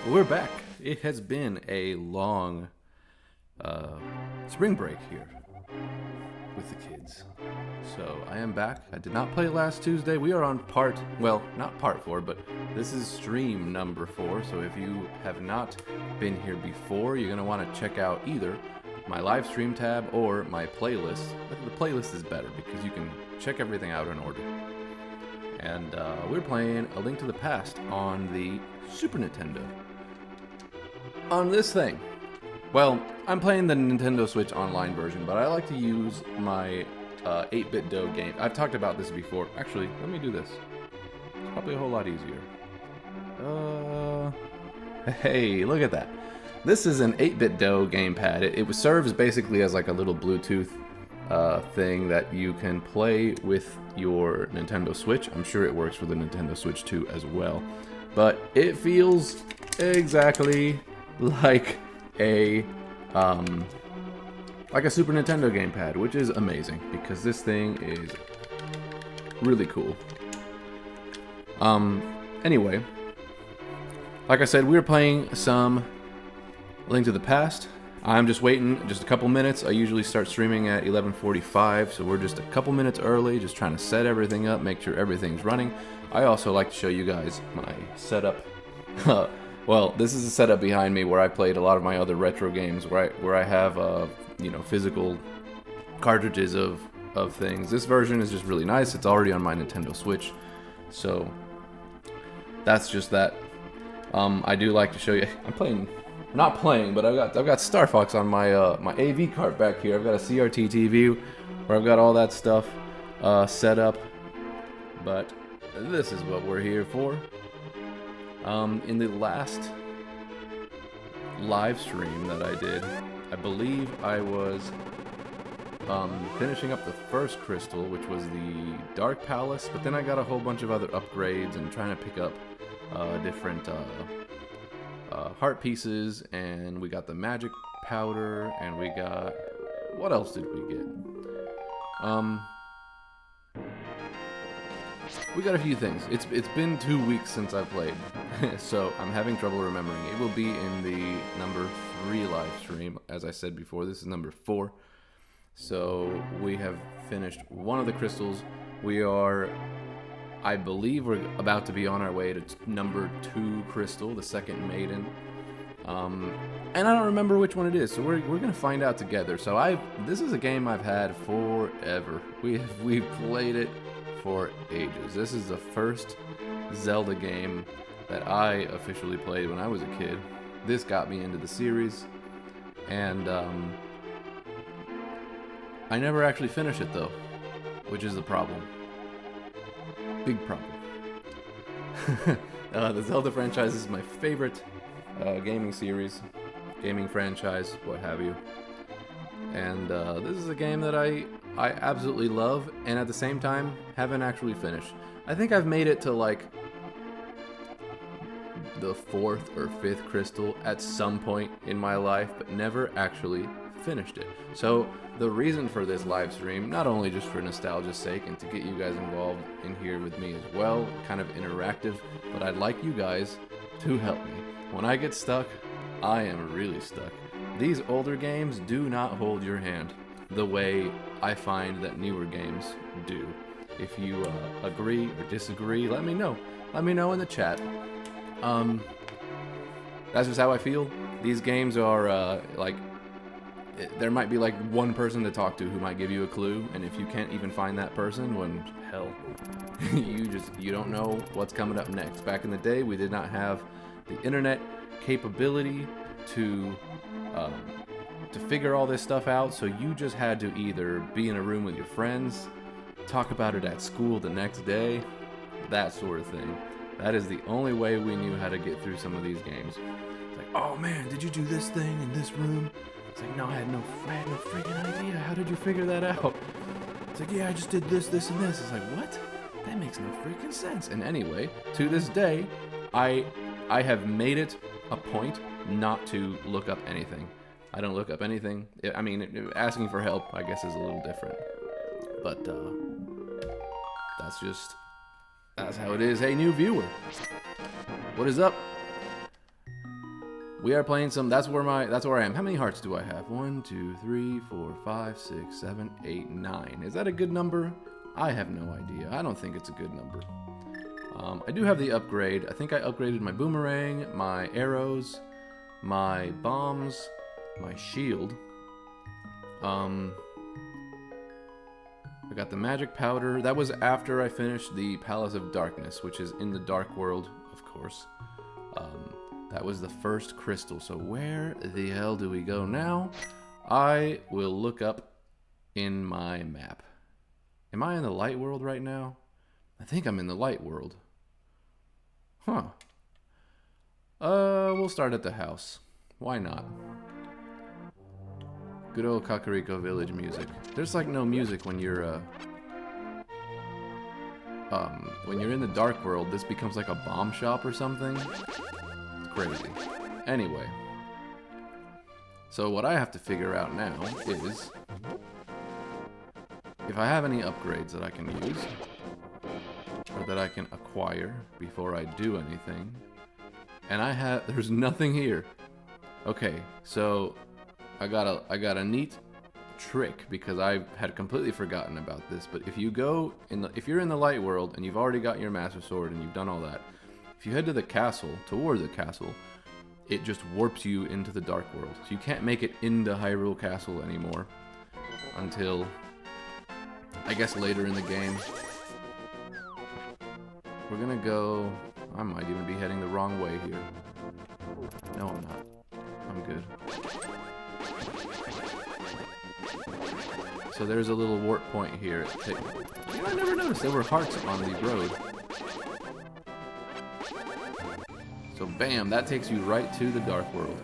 We're back. It has been a long spring break here with the kids. So I am back. I did not play last Tuesday. We are on not part 4, but this is stream number 4. So if you have not been here before, you're going to want to check out either my live stream tab or my playlist. But the playlist is better because you can check everything out in order. And we're playing A Link to the Past on the Super Nintendo. On this thing, well, I'm playing the Nintendo Switch Online version, but I like to use my 8-bit DOE game. I've talked about this before. Actually, let me do this. It's probably a whole lot easier. Hey, look at that. This is an 8-bit DOE gamepad. It serves basically as like a little Bluetooth thing that you can play with your Nintendo Switch. I'm sure it works for the Nintendo Switch 2 as well. But it feels exactly like a Super Nintendo gamepad, which is amazing because this thing is really cool. Anyway, like I said, we're playing some Link to the Past. I'm just waiting just a couple minutes. I usually start streaming at 11:45, so we're just a couple minutes early, just trying to set everything up, make sure everything's running. I also like to show you guys my setup. Well, this is the setup behind me where I played a lot of my other retro games, where I have physical cartridges of things. This version is just really nice. It's already on my Nintendo Switch, so that's just that. I do like to show you. Not playing, but I've got Star Fox on my my AV cart back here. I've got a CRT TV where I've got all that stuff set up. But this is what we're here for. In the last live stream that I did, I believe I was finishing up the first crystal, which was the Dark Palace, but then I got a whole bunch of other upgrades and trying to pick up different heart pieces, and we got the magic powder, and we got... what else did we get? We got a few things. It's been 2 weeks since I played, so I'm having trouble remembering. It will be in the number 3 live stream. As I said before, this is number 4. So we have finished one of the crystals. I believe we're about to be on our way to number 2 crystal, the second maiden. And I don't remember which one it is, so we're gonna find out together. So this is a game I've had forever. We've played it for ages. This is the first Zelda game that I officially played when I was a kid. This got me into the series, and I never actually finished it though, which is the problem. Big problem. The Zelda franchise is my favorite gaming series, gaming franchise, what have you. And this is a game that I absolutely love, and at the same time, haven't actually finished. I think I've made it to like the 4th or 5th crystal at some point in my life, but never actually finished it. So the reason for this live stream, not only just for nostalgia's sake and to get you guys involved in here with me as well, kind of interactive, but I'd like you guys to help me. When I get stuck, I am really stuck. These older games do not hold your hand the way I find that newer games do. If you agree or disagree, let me know. Let me know in the chat. That's just how I feel. These games are there might be like one person to talk to who might give you a clue, and if you can't even find that person, when hell, you don't know what's coming up next. Back in the day, we did not have the internet capability to figure all this stuff out, so you just had to either be in a room with your friends, talk about it at school the next day, that sort of thing. That is the only way we knew how to get through some of these games. It's like, oh man, did you do this thing in this room? It's like, no, I had no freaking idea. How did you figure that out? It's like, yeah, I just did this, this, and this. It's like, what? That makes no freaking sense. And anyway, to this day, I have made it a point not to look up anything. I don't look up anything. I mean, asking for help, I guess, is a little different. But that's just That's how it is. Hey, new viewer. What is up? We are playing some. That's where I am. How many hearts do I have? 1, 2, 3, 4, 5, 6, 7, 8, 9. Is that a good number? I have no idea. I don't think it's a good number. I do have the upgrade. I think I upgraded my boomerang, my arrows, my bombs, my shield. I got the magic powder. That was after I finished the Palace of Darkness, which is in the Dark World, of course. That was the first crystal. So where the hell do we go now? I will look up in my map. Am I in the light world right now? I think I'm in the light world. Huh. We'll start at the house. Why not? Good old Kakariko Village music. There's like no music when you're in the Dark World. This becomes like a bomb shop or something. It's crazy. Anyway. So what I have to figure out now is if I have any upgrades that I can use or that I can acquire before I do anything. And there's nothing here. Okay, so I got a neat trick because I had completely forgotten about this. But if you go if you're in the light world and you've already got your master sword and you've done all that, if you head to the castle, toward the castle, it just warps you into the Dark World. So you can't make it into Hyrule Castle anymore until, I guess, later in the game. We're gonna go... I might even be heading the wrong way here. No, I'm not. I'm good. So there's a little warp point here. I never noticed there were hearts on the road. So bam, that takes you right to the Dark World.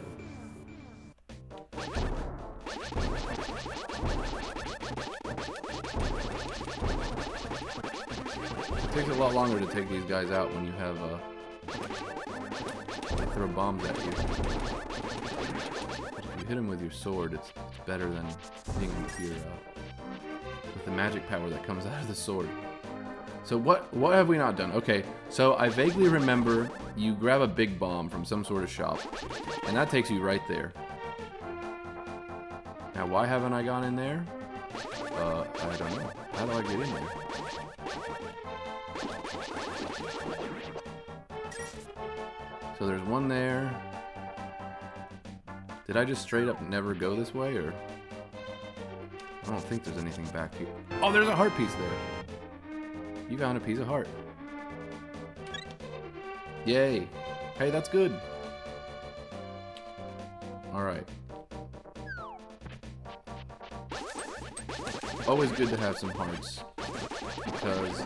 It takes a lot longer to take these guys out when you have they throw bombs at you. But if you hit them with your sword, it's better than hitting them with the magic power that comes out of the sword. So what have we not done? Okay, so I vaguely remember you grab a big bomb from some sort of shop, and that takes you right there. Now, why haven't I gone in there? I don't know. How do I get in there? So there's one there. Did I just straight up never go this way, or? I don't think there's anything back here. Oh, there's a heart piece there. You found a piece of heart. Yay. Hey, that's good. Alright. Always good to have some hearts. Because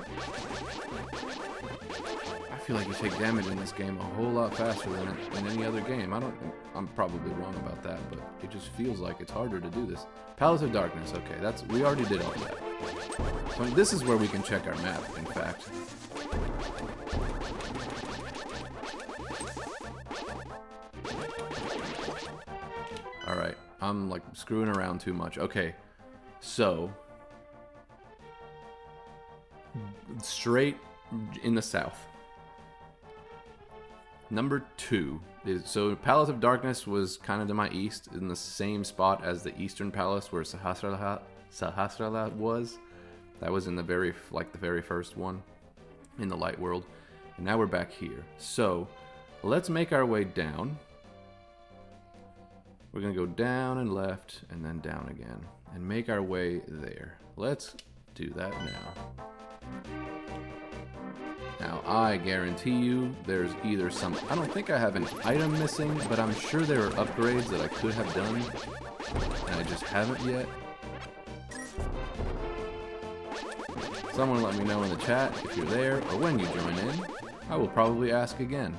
I feel like you take damage in this game a whole lot faster than any other game. I'm probably wrong about that, but it just feels like it's harder to do this. Palace of Darkness, okay, we already did all that. So this is where we can check our map, in fact. Alright, I'm like screwing around too much. Okay, so straight in the south. Number 2 is, so Palace of Darkness was kind of to my east, in the same spot as the Eastern Palace where Sahasrara was. That was in the very first one in the Light World. And now we're back here. So let's make our way down. We're gonna go down and left and then down again and make our way there. Let's do that now. Now, I guarantee you there's either some... I don't think I have an item missing, but I'm sure there are upgrades that I could have done, and I just haven't yet. Someone let me know in the chat if you're there, or when you join in. I will probably ask again.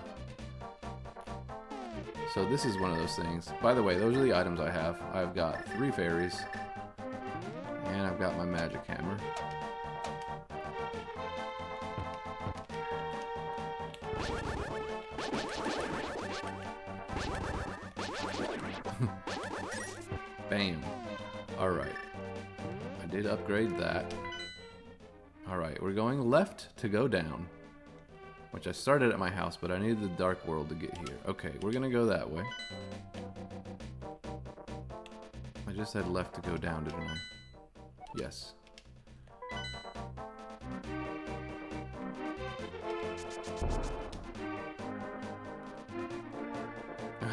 So this is one of those things. By the way, those are the items I have. I've got 3 fairies, and I've got my magic hammer. Bam. Alright. I did upgrade that. Alright, we're going left to go down. Which I started at my house, but I needed the dark world to get here. Okay, we're gonna go that way. I just had left to go down, didn't I? Yes.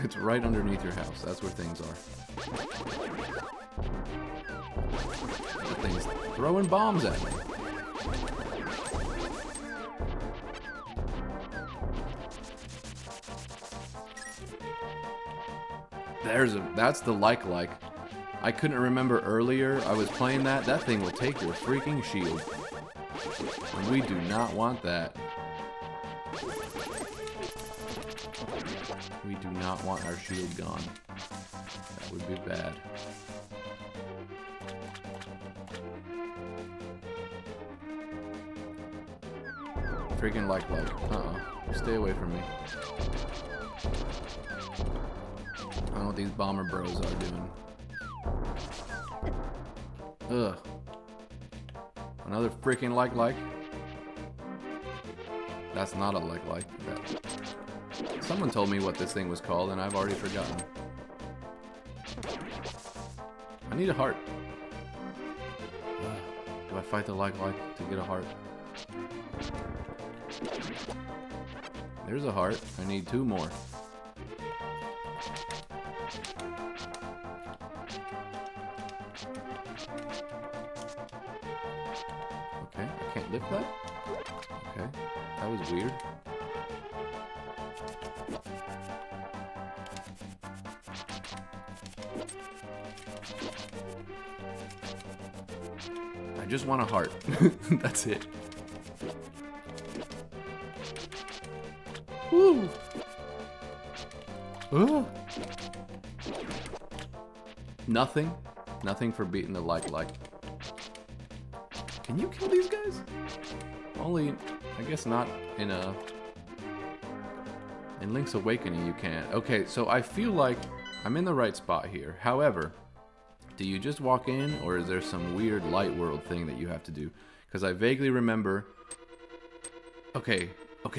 It's right underneath your house. That's where things are. That thing's throwing bombs at me. That's the like. I couldn't remember earlier. I was playing that. That thing will take your freaking shield. And we do not want that. We do not want our shield gone. That would be bad. Freaking like. Stay away from me. I don't know what these bomber bros are doing. Ugh. Another freaking like. That's not a like. Someone told me what this thing was called, and I've already forgotten. I need a heart. Do I fight the like to get a heart? There's a heart. I need 2 more. Okay, I can't lift that? Okay, that was weird. I just want a heart. That's it. Woo! Nothing for beating the like. Can you kill these guys? Only, I guess not in Link's Awakening you can't. Okay, so I feel like I'm in the right spot here. However, do you just walk in, or is there some weird light world thing that you have to do? Because I vaguely remember. Okay,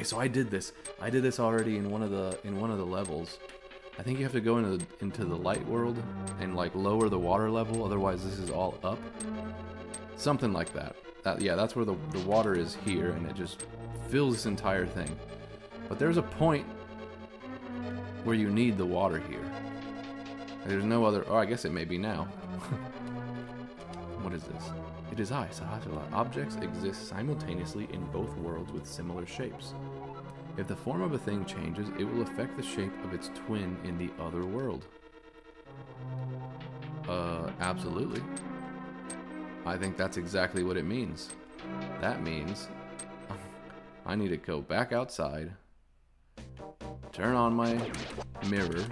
so I did this. I did this already in one of the levels. I think you have to go into the light world and like lower the water level, otherwise this is all up. Something like that. Yeah, that's where the water is here, and it just fills this entire thing. But there's a point where you need the water here. There's no other. Oh, I guess it may be now. What is this? It is I, Sahashala. Objects exist simultaneously in both worlds with similar shapes. If the form of a thing changes, it will affect the shape of its twin in the other world. Absolutely. I think that's exactly what it means. That means I need to go back outside, turn on my mirror,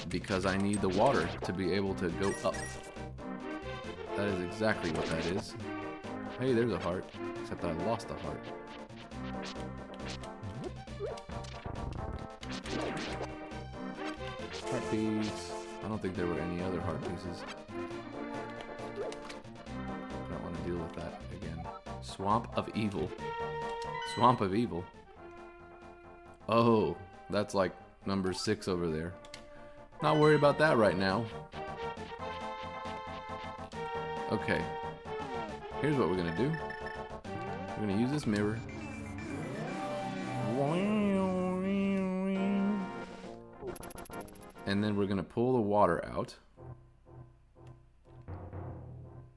because I need the water to be able to go up. That is exactly what that is. Hey, there's a heart, except I lost a heart. Heart piece. I don't think there were any other heart pieces. I don't want to deal with that again. Swamp of Evil. Swamp of Evil. Oh, that's like number 6 over there. Not worried about that right now. Okay. Here's what we're gonna do. We're gonna use this mirror. And then we're gonna pull the water out.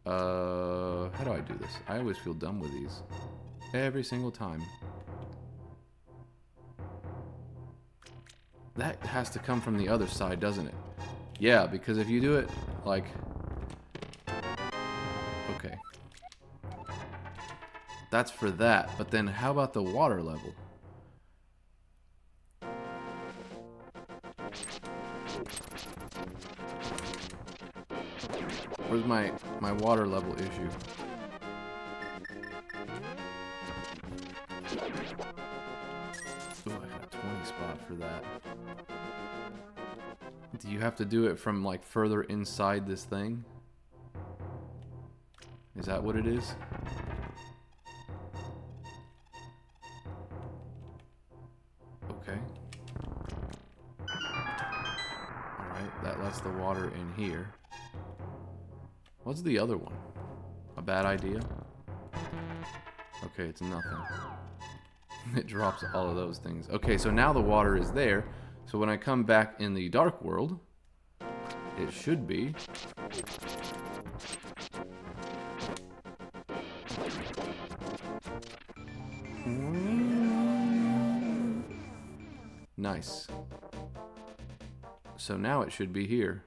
How do I do this? I always feel dumb with these. Every single time. That has to come from the other side, doesn't it? Yeah, because if you do it like... Okay. That's for that, but then how about the water level? Where's my water level issue? Ooh, I got a 20 spot for that. Do you have to do it from like further inside this thing? Is that what it is? Okay. Alright, that lets the water in here. What's the other one? A bad idea? Okay, it's nothing. It drops all of those things. Okay, so now the water is there. So when I come back in the dark world, it should be... Nice. So now it should be here.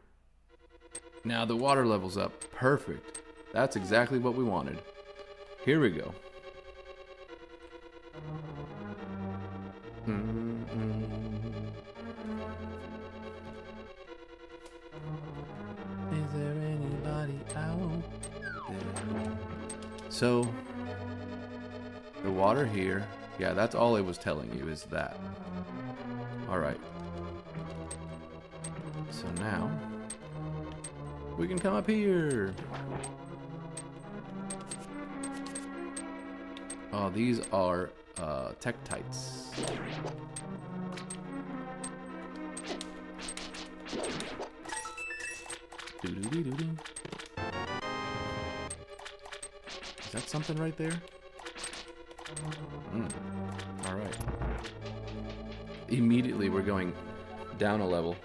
Now the water level's up. Perfect. That's exactly what we wanted. Here we go. Is there anybody out there? So, the water here, yeah, that's all it was telling you is that. Alright. So now, we can come up here. Oh, these are Tektites. Doo-doo-doo-doo-doo. Is that something right there? Alright. Immediately we're going down a level.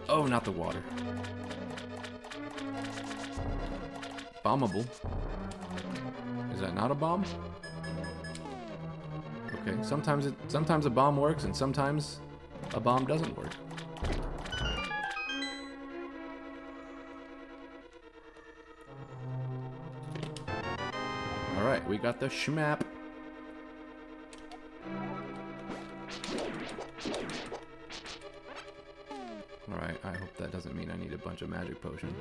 Oh, not the water. Bombable. Is that not a bomb? Okay, sometimes a bomb works and sometimes a bomb doesn't work. Alright, we got the schmap. Alright, I hope that doesn't mean I need a bunch of magic potion.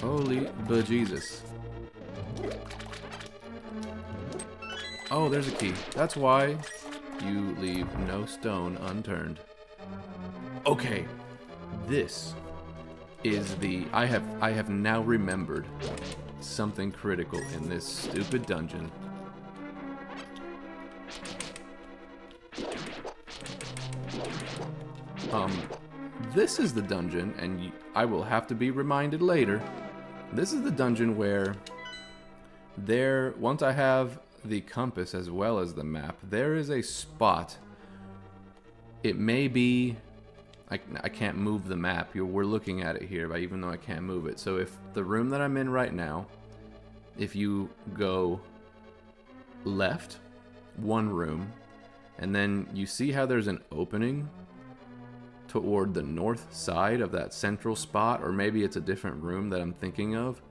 Holy bejesus. Oh, there's a key. That's why you leave no stone unturned. Okay. This is the... I have now remembered something critical in this stupid dungeon. This is the dungeon, and I will have to be reminded later. This is the dungeon where once I have the compass as well as the map, there is a spot. It may be... I can't move the map. We're looking at it here, even though I can't move it. So if the room that I'm in right now, if you go left, one room, and then you see how there's an opening toward the north side of that central spot, or maybe it's a different room that I'm thinking of.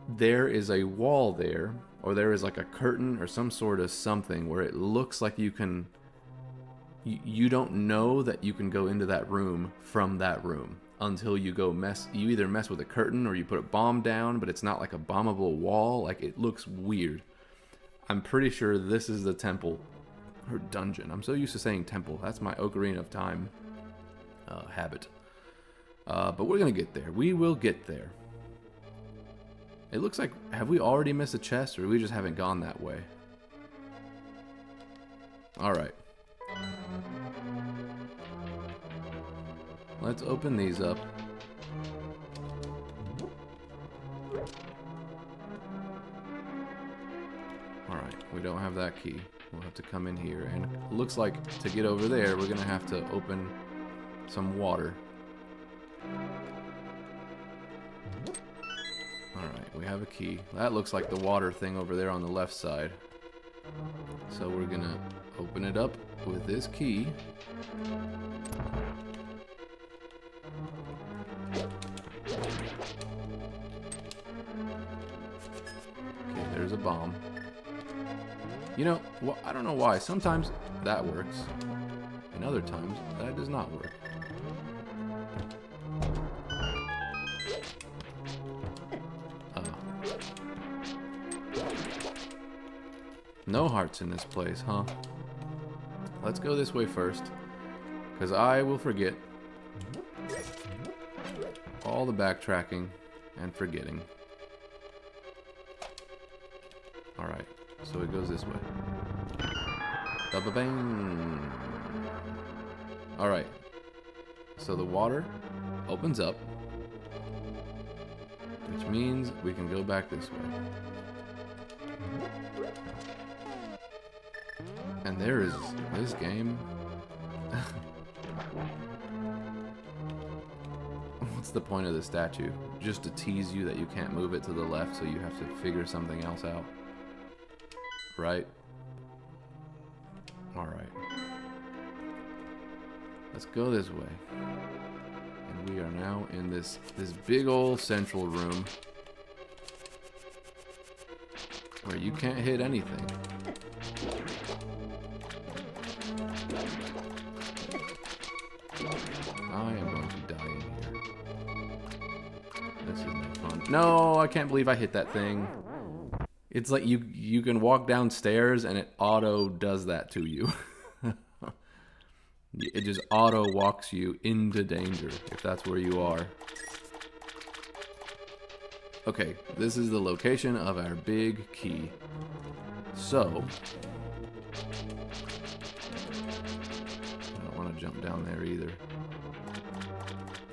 There is a wall there, or there is like a curtain or some sort of something where it looks like you can... You don't know that you can go into that room from that room until you go you either mess with a curtain or you put a bomb down, but it's not like a bombable wall. Like, it looks weird. I'm pretty sure this is the temple or dungeon. I'm so used to saying temple. That's my Ocarina of Time habit. But we're gonna get there. We will get there. It looks like, have we already missed a chest, or we just haven't gone that way? Alright. Let's open these up. Alright, we don't have that key. We'll have to come in here. And it looks like to get over there, we're going to have to open some water. Alright, we have a key. That looks like the water thing over there on the left side. So we're going to open it up with this key. Okay, there's a bomb. You know, well, I don't know why. Sometimes that works, and other times that does not work. No hearts in this place, huh? Let's go this way first, because I will forget all the backtracking and forgetting. Alright, so it goes this way. Ba-ba-bang! Alright, so the water opens up, which means we can go back this way. And there is this game. What's the point of the statue? Just to tease you that you can't move it to the left, so you have to figure something else out. Right? Alright. Let's go this way. And we are now in this big old central room where you can't hit anything. I am going to die in here. This isn't fun. No, I can't believe I hit that thing. It's like you can walk downstairs and it auto does that to you. It just auto walks you into danger if that's where you are. Okay, this is the location of our big key. So, I don't want to jump down there either.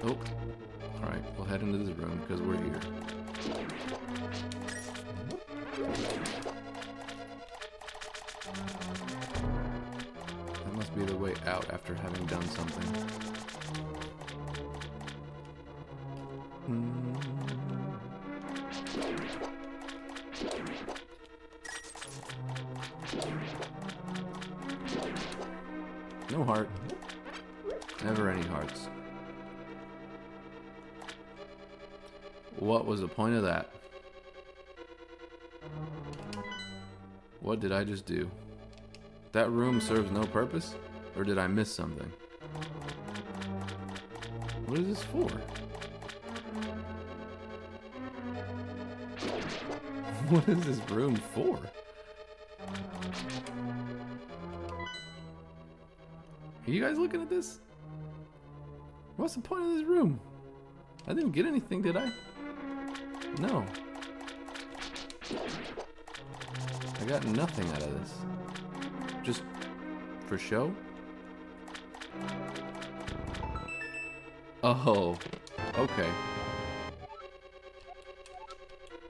Oh, alright, we'll head into this room because we're here. That must be the way out after having done something. No heart. Never any hearts. What was the point of that? What did I just do? That room serves no purpose? Or did I miss something? What is this for? What is this room for? Are you guys looking at this? What's the point of this room? I didn't get anything, did I? No. I got nothing out of this. Just for show? Oh, okay.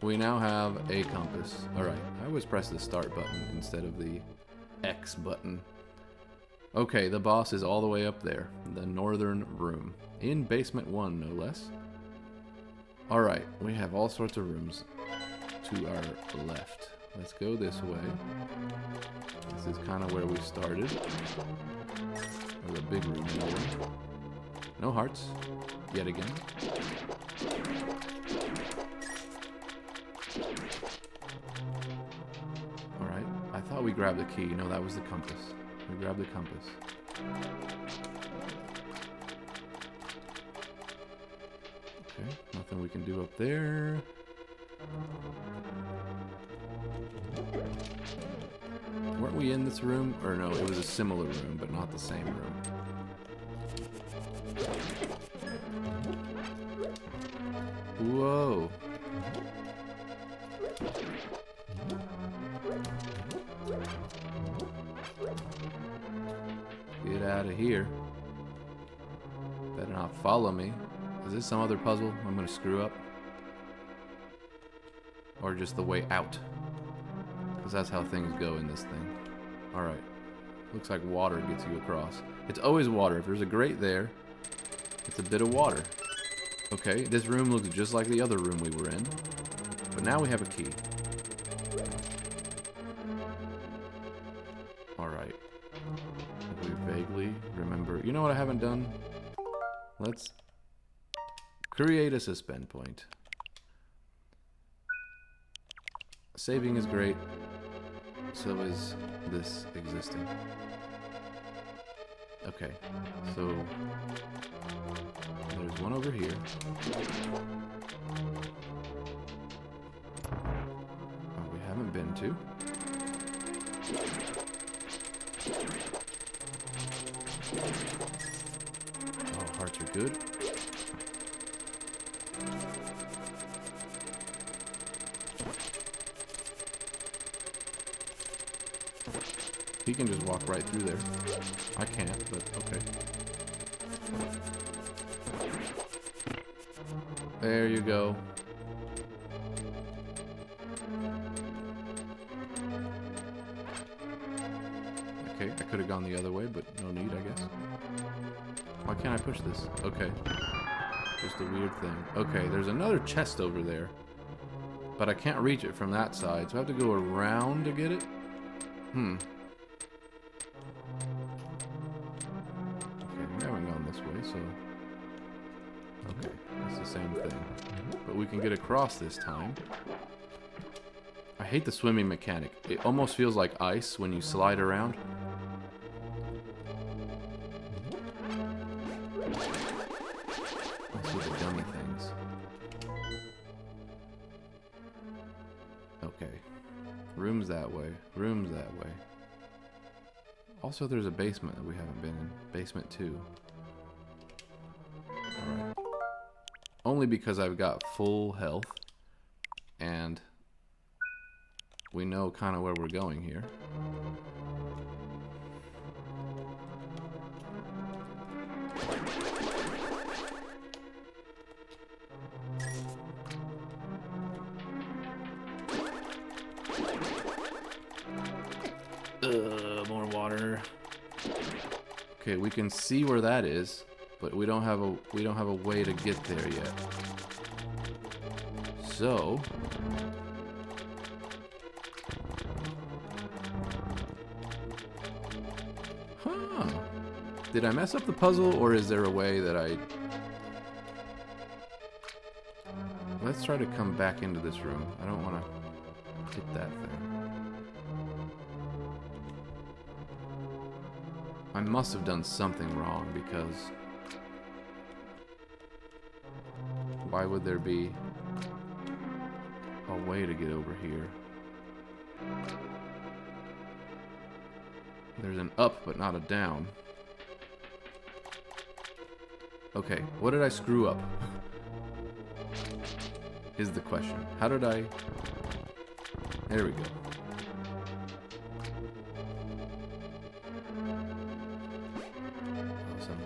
We now have a compass. Alright, I always press the start button instead of the X button. Okay, the boss is all the way up there. The northern room. In basement 1, no less. Alright, we have all sorts of rooms to our left. Let's go this way. This is kind of where we started. Or the big room anyway. No hearts. Yet again. Alright, I thought we grabbed the key. No, that was the compass. We grabbed the compass. Okay, nothing we can do up there. Weren't we in this room? Or no, it was a similar room, but not the same room. Whoa. Get out of here. Better not follow me. Is this some other puzzle I'm gonna screw up? Or just the way out? Because that's how things go in this thing. Alright. Looks like water gets you across. It's always water. If there's a grate there, it's a bit of water. Okay, this room looks just like the other room we were in. But now we have a key. Alright. We vaguely remember... You know what I haven't done? Let's create a suspend point. Saving is great. So is this existing. Okay, so there's one over here. Oh, we haven't been to. Oh, hearts are good. He can just walk right through there. I can't, but okay. There you go. Okay, I could have gone the other way, but no need, I guess. Why can't I push this? Okay. Just a weird thing. Okay, there's another chest over there. But I can't reach it from that side, so I have to go around to get it? Okay, we haven't gone this way, so... Okay, it's the same thing. But we can get across this time. I hate the swimming mechanic. It almost feels like ice when you slide around. Let's do the dummy things. Okay. Rooms that way. Rooms that way. Also, there's a basement that we haven't been in. Basement 2. Alright. Only because I've got full health. And we know kind of where we're going here. More water. Okay, we can see where that is, but we don't have a way to get there yet. So, did I mess up the puzzle, or is there a way that I... Let's try to come back into this room. I don't want to hit that thing. I must have done something wrong, because why would there be a way to get over here? There's an up, but not a down. Okay, what did I screw up? Is the question. How did I... There we go.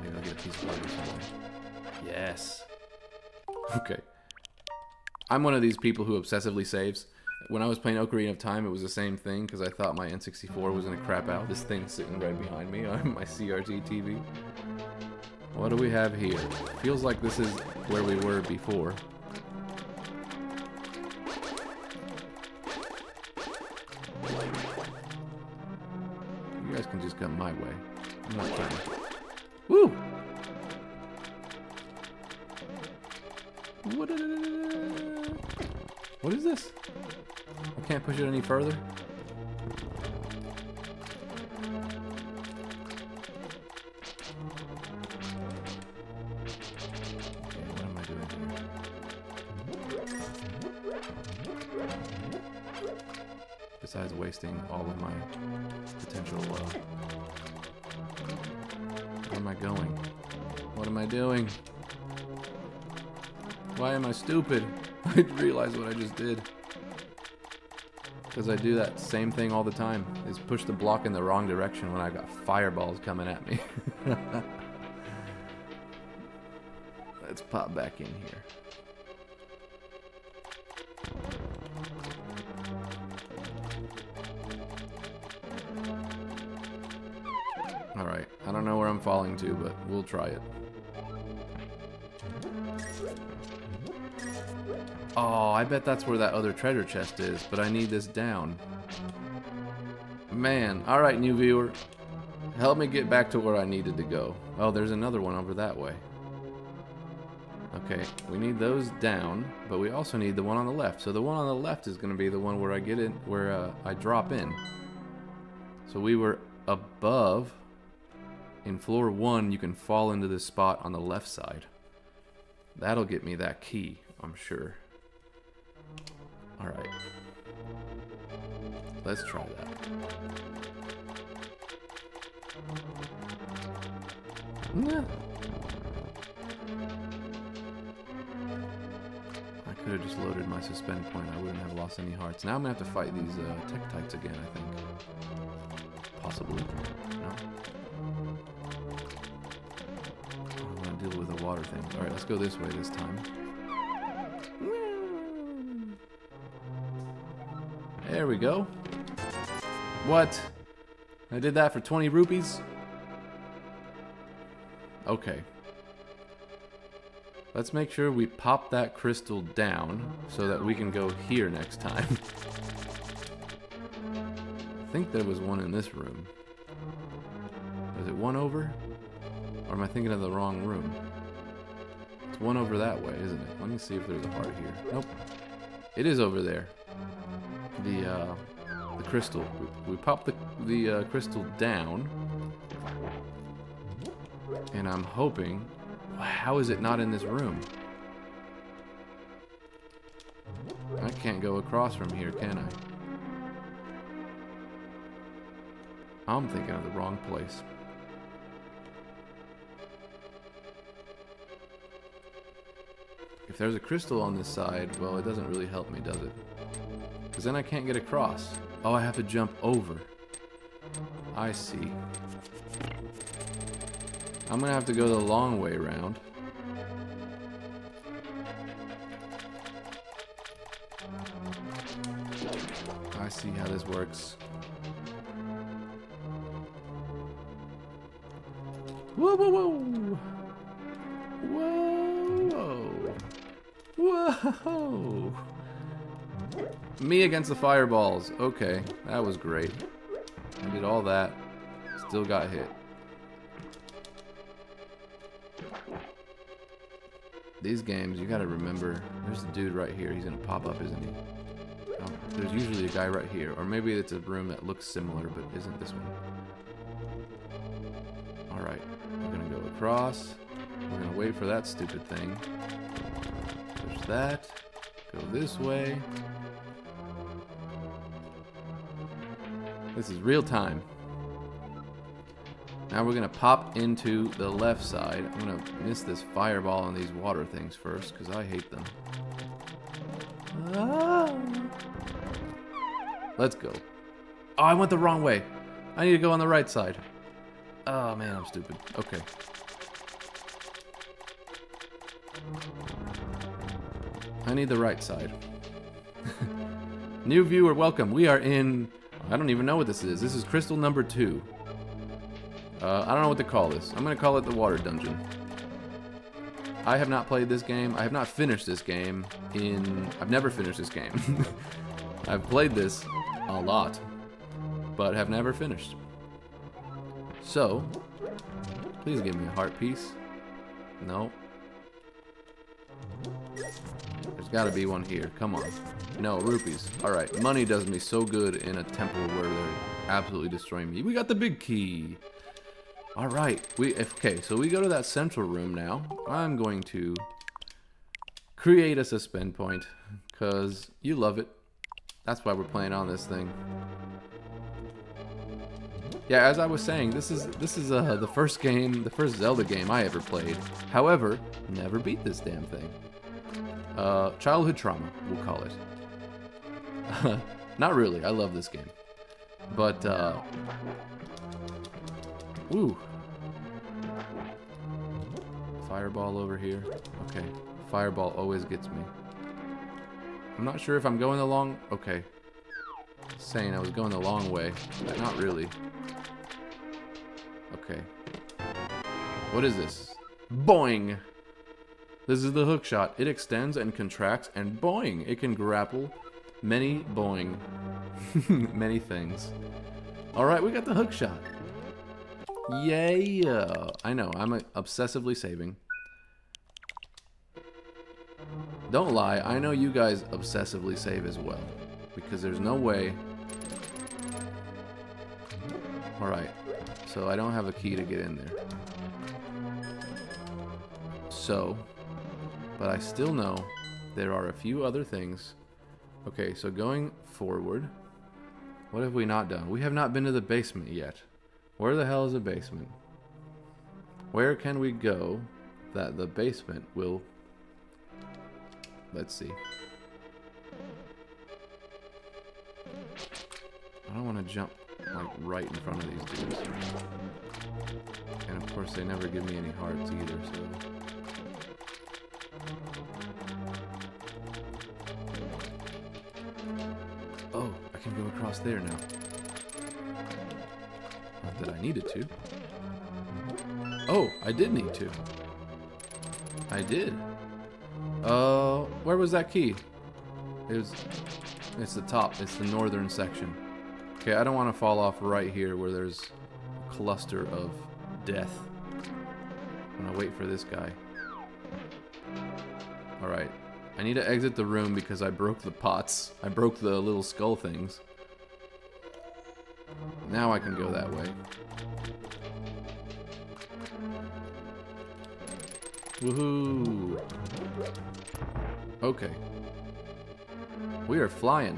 Maybe I'll get a piece of art or something. Yes. Okay. I'm one of these people who obsessively saves. When I was playing Ocarina of Time, it was the same thing, because I thought my N64 was going to crap out. This thing's sitting right behind me on my CRT TV. What do we have here? Feels like this is where we were before. You guys can just come my way. I'm not trying. Woo! What is this? I can't push it any further. Besides wasting all of my potential, where am I going? What am I doing? Why am I stupid? I didn't realize what I just did. Because I do that same thing all the time, is push the block in the wrong direction when I got fireballs coming at me. Let's pop back in here. Alright, I don't know where I'm falling to, but we'll try it. Oh, I bet that's where that other treasure chest is, but I need this down. Man, alright, new viewer. Help me get back to where I needed to go. Oh, there's another one over that way. Okay, we need those down, but we also need the one on the left. So the one on the left is going to be the one where I get in, where I drop in. So we were above. In floor 1, you can fall into this spot on the left side. That'll get me that key, I'm sure. Alright. Let's try that. Nah. I could have just loaded my suspend point. I wouldn't have lost any hearts. Now I'm going to have to fight these Tektites again, I think. Possibly. No. I'm gonna deal with the water thing. Alright, let's go this way this time. There we go. What? I did that for 20 rupees? Okay. Let's make sure we pop that crystal down so that we can go here next time. I think there was one in this room. Is it one over? Or am I thinking of the wrong room? It's one over that way, isn't it? Let me see if there's a heart here. Nope. It is over there. The crystal. We pop the crystal down. And I'm hoping... How is it not in this room? I can't go across from here, can I? I'm thinking of the wrong place. If there's a crystal on this side, well, it doesn't really help me, does it? Because then I can't get across. Oh, I have to jump over. I see. I'm gonna have to go the long way around. I see how this works. Whoa, whoa, whoa! Whoa! Whoa! Me against the fireballs. Okay, that was great. I did all that. Still got hit. These games, you gotta remember, there's a dude right here. He's gonna pop up, isn't he? Oh, there's usually a guy right here. Or maybe it's a room that looks similar, but isn't this one. Alright, we're gonna go across. We're gonna wait for that stupid thing. Push that. Go this way. This is real time. Now we're gonna pop into the left side. I'm gonna miss this fireball on these water things first, because I hate them. Ah. Let's go. Oh, I went the wrong way. I need to go on the right side. Oh man, I'm stupid. Okay. I need the right side. New viewer, welcome. We are in... I don't even know what this is. This is crystal number 2. I don't know what to call this. I'm going to call it the water dungeon. I have not played this game. I have not finished this game in... I've never finished this game. I've played this a lot, but have never finished. So, please give me a heart piece. No. There's got to be one here. Come on. No, rupees. Alright, money does me so good in a temple where they're absolutely destroying me. We got the big key. Alright, okay, so we go to that central room now. I'm going to create a suspend point, because you love it. That's why we're playing on this thing. Yeah, as I was saying, this is the first game, the first Zelda game I ever played. However, never beat this damn thing. Childhood trauma, we'll call it. Not really, I love this game. But, ooh. Fireball over here. Okay, fireball always gets me. I'm not sure if I'm going the long... Okay. Saying I was going the long way, but not really. Okay. What is this? Boing! This is the hook shot. It extends and contracts, and boing! It can grapple many boing. Many things. Alright, we got the hook shot. Yay! I know, I'm obsessively saving. Don't lie, I know you guys obsessively save as well. Because there's no way... Alright, so I don't have a key to get in there. So, but I still know there are a few other things. Okay, so going forward, what have we not done? We have not been to the basement yet. Where the hell is the basement? Where can we go that the basement will... Let's see. I don't want to jump. like right in front of these dudes. And of course they never give me any hearts either, so... Oh, I can go across there now. Not that I needed to. Oh, I did need to. I did. Where was that key? It's the top. It's the northern section. Okay, I don't want to fall off right here where there's a cluster of death. I'm gonna wait for this guy. Alright. I need to exit the room because I broke the pots. I broke the little skull things. Now I can go that way. Woohoo! Okay. We are flying.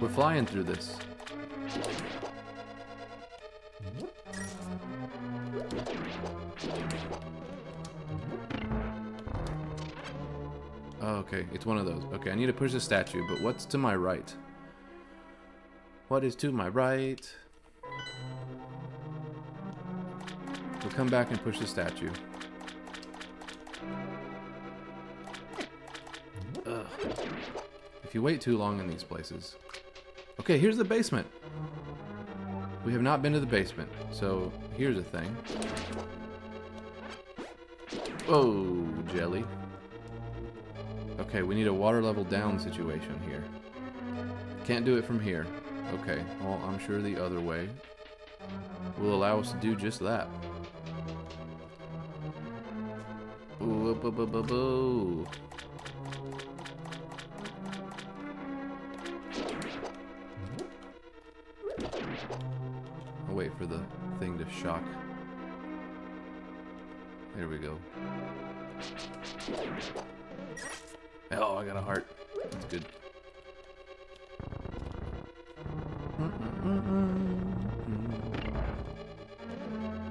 We're flying through this. Oh, okay, it's one of those. Okay, I need to push the statue, but what's to my right? What is to my right? We'll come back and push the statue. Ugh. If you wait too long in these places... Okay, here's the basement. We have not been to the basement, so here's a thing. Oh, jelly. Okay, we need a water level down situation here. Can't do it from here. Okay, well, I'm sure the other way will allow us to do just that. Ooh, boo, boo, boo, boo. I'll wait for the thing to shock. There we go. Oh, I got a heart. That's good.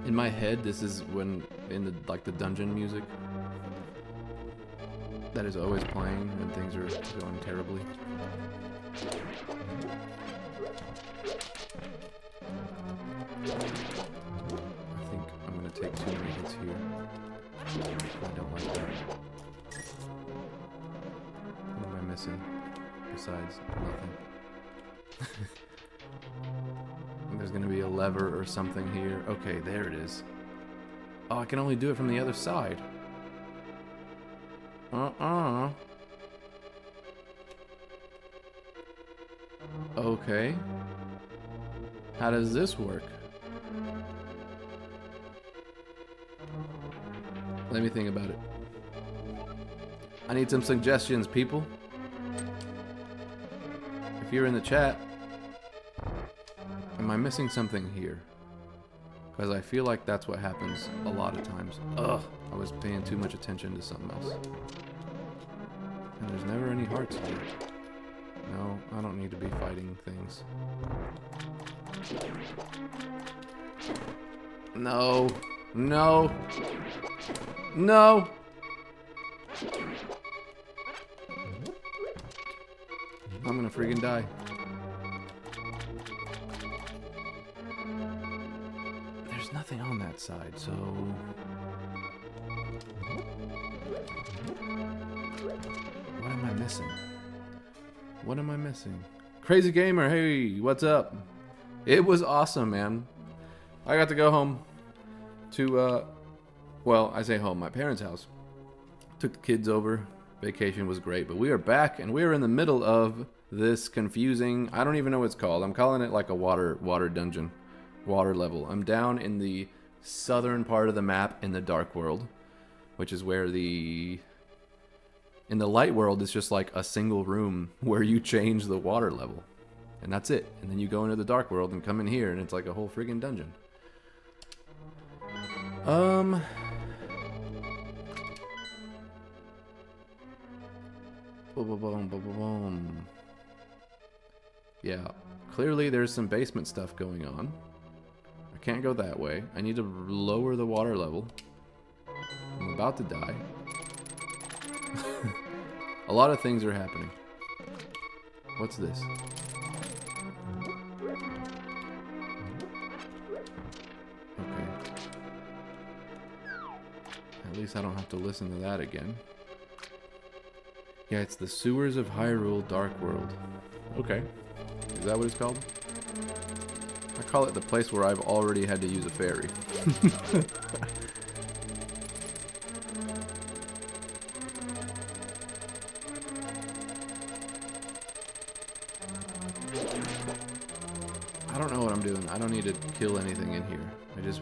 In my head, this is when in the dungeon music that is always playing when things are going terribly. I think I'm gonna take too many hits here. I don't like that. What am I missing? Besides nothing. There's gonna be a lever or something here. Okay, there it is. Oh, I can only do it from the other side. Okay. How does this work? Let me think about it. I need some suggestions, people. If you're in the chat, am I missing something here? Because I feel like that's what happens a lot of times. Ugh, I was paying too much attention to something else. And there's never any hearts here. No, I don't need to be fighting things. No. No. No. I'm gonna freaking die. There's nothing on that side, so... What am I missing? What am I missing? Crazy Gamer, hey, what's up? It was awesome, man. I got to go home to, well, I say home, my parents' house. Took the kids over. Vacation was great, but we are back, and we are in the middle of this confusing, I don't even know what it's called. I'm calling it like a water dungeon, water level. I'm down in the southern part of the map in the dark world, which is where in the light world, it's just like a single room where you change the water level. And that's it. And then you go into the dark world and come in here, and it's like a whole friggin' dungeon. Yeah, clearly there's some basement stuff going on. I can't go that way. I need to lower the water level. I'm about to die. A lot of things are happening. What's this? At least I don't have to listen to that again. Yeah, it's the Sewers of Hyrule Dark World. Okay. Is that what it's called? I call it the place where I've already had to use a ferry. I don't know what I'm doing. I don't need to kill anything in here. I just...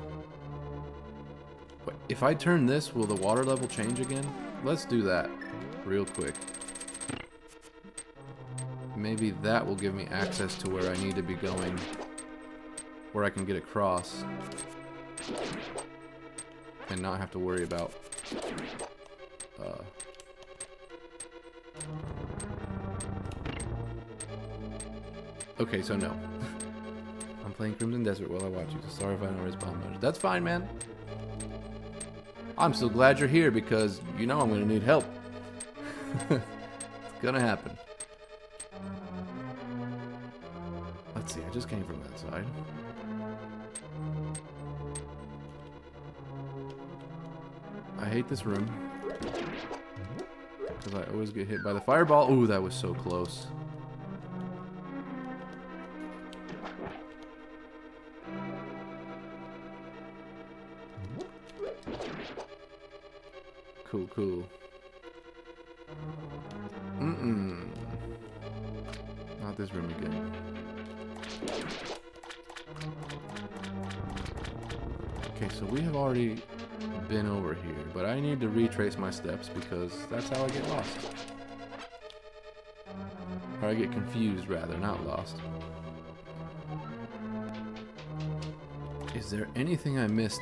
Wait, if I turn this, will the water level change again? Let's do that real quick. Maybe that will give me access to where I need to be going, where I can get across and not have to worry about okay, so no. I'm playing Crimson Desert while I watch you, so sorry if I don't respond much. That's fine, man. I'm so glad you're here because you know I'm gonna need help. It's gonna happen. Let's see, I just came from that side. I hate this room because I always get hit by the fireball. Ooh, that was so close. Cool, cool. Not this room again. Okay, so we have already been over here, but I need to retrace my steps because that's how I get lost. Or I get confused, rather, not lost. Is there anything I missed?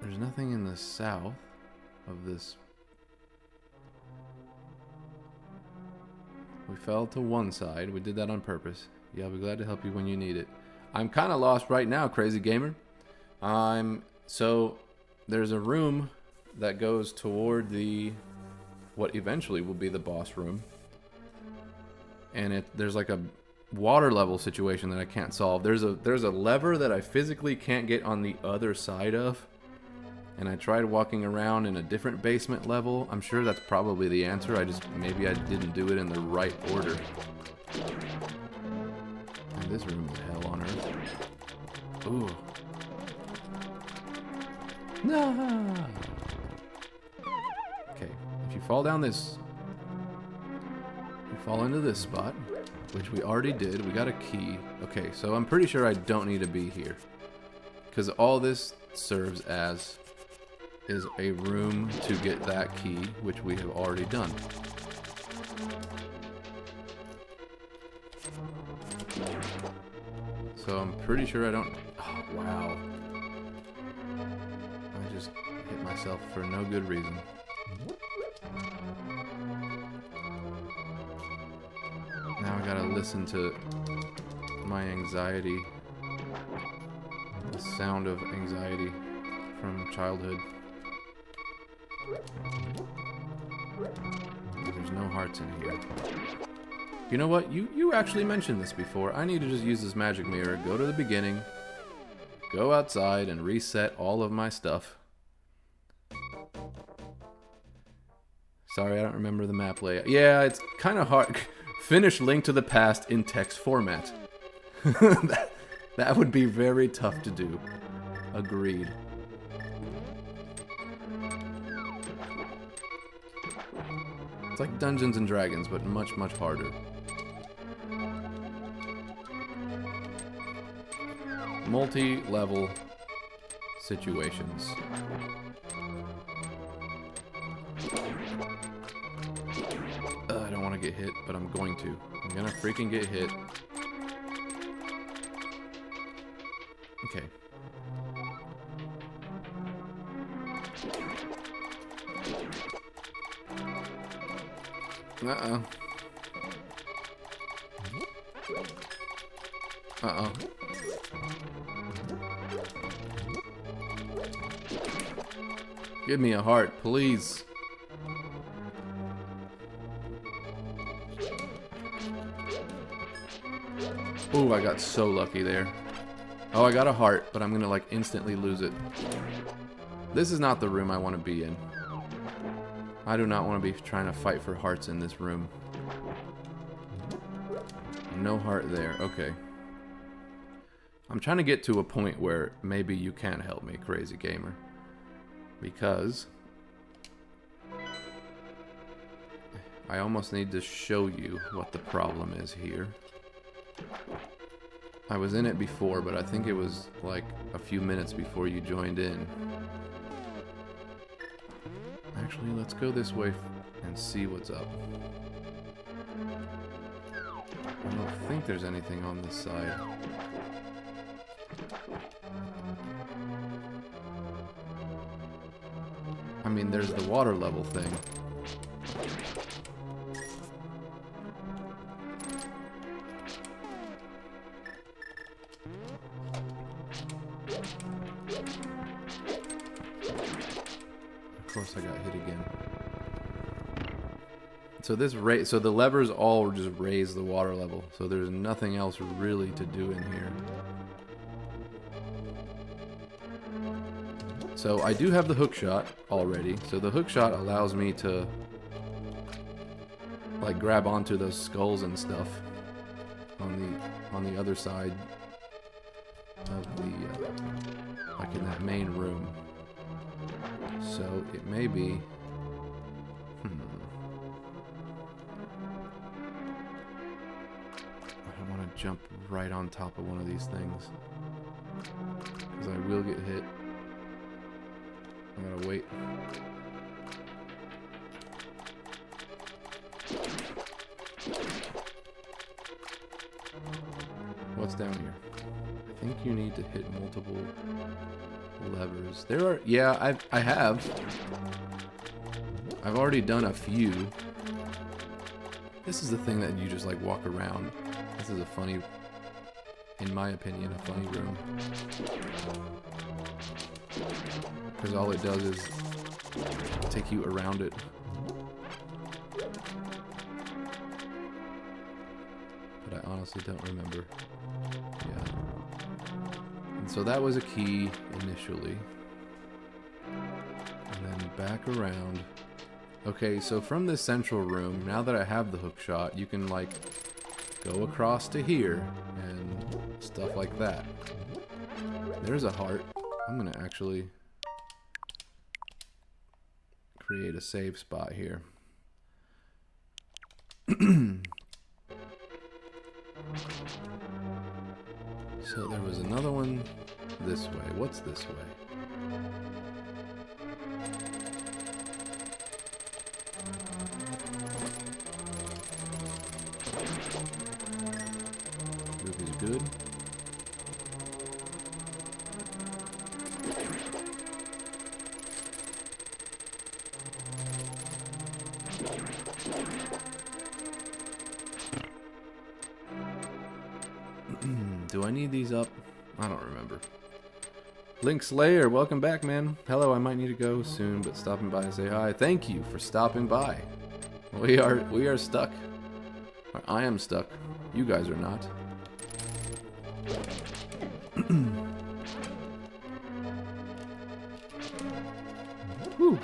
There's nothing in the south of this. We fell to one side. We did that on purpose. Yeah, I'll be glad to help you when you need it. I'm kind of lost right now, crazy gamer. So there's a room that goes toward the what eventually will be the boss room, and there's like a water level situation that I can't solve. There's a lever that I physically can't get on the other side of, and I tried walking around in a different basement level. I'm sure that's probably the answer. Maybe I didn't do it in the right order. And this room is hell on earth. Ooh. No. Okay, if you fall down this, you fall into this spot, which we already did. We got a key. Okay, so I'm pretty sure I don't need to be here, because all this serves as is a room to get that key, which we have already done. So I'm pretty sure I don't... Oh, wow. I just hit myself for no good reason. Now I gotta listen to my anxiety. The sound of anxiety from childhood. There's no hearts in here. You know what? You actually mentioned this before. I need to just use this magic mirror, go to the beginning, go outside, and reset all of my stuff. Sorry, I don't remember the map layout. Yeah, it's kind of hard. Finish Link to the Past in text format. that would be very tough to do. Agreed. It's like Dungeons and Dragons, but much, much harder. Multi-level situations. I don't want to get hit, but I'm going to. I'm gonna freaking get hit. Okay. Uh-oh. Uh-oh. Give me a heart, please. Ooh, I got so lucky there. Oh, I got a heart, but I'm gonna like instantly lose it. This is not the room I want to be in. I do not want to be trying to fight for hearts in this room. No heart there. Okay. I'm trying to get to a point where maybe you can help me, crazy gamer. Because I almost need to show you what the problem is here. I was in it before, but I think it was like a few minutes before you joined in. Actually, let's go this way and see what's up. I don't think there's anything on this side. I mean, there's the water level thing. Of course I got hit again. So so the levers all just raise the water level. So there's nothing else really to do in here. So I do have the hook shot already. So the hook shot allows me to like grab onto those skulls and stuff on the other side of the like in that main room. So it may be I don't want to jump right on top of one of these things because I will get hit. I'm gonna wait. What's down here? I think you need to hit multiple levers. There are, yeah, I have. I've already done a few. This is the thing that you just like walk around. This is a funny, in my opinion, a funny room. Because all it does is take you around it. But I honestly don't remember. Yeah. And so that was a key initially. And then back around. Okay, so from this central room, now that I have the hook shot, you can like go across to here and stuff like that. There's a heart. I'm gonna actually create a save spot here. So there was another one this way. What's this way? Ruby's good. Do I need these up? I don't remember. Link Slayer, welcome back, man. Hello, I might need to go soon, but stopping by to say hi. Thank you for stopping by. We are stuck. Or I am stuck. You guys are not. Whew.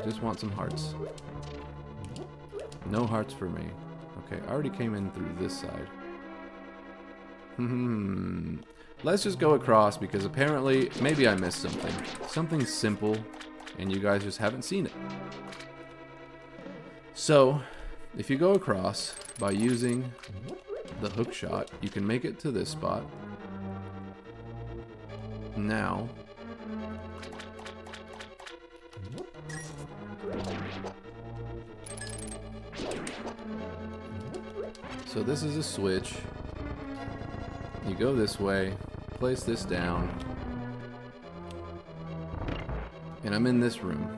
Just want some hearts. No hearts for me. Okay, I already came in through this side. Let's just go across because apparently, maybe I missed something. Something simple, and you guys just haven't seen it. So, if you go across by using the hook shot, you can make it to this spot. Now, so this is a switch. You go this way, place this down, and I'm in this room.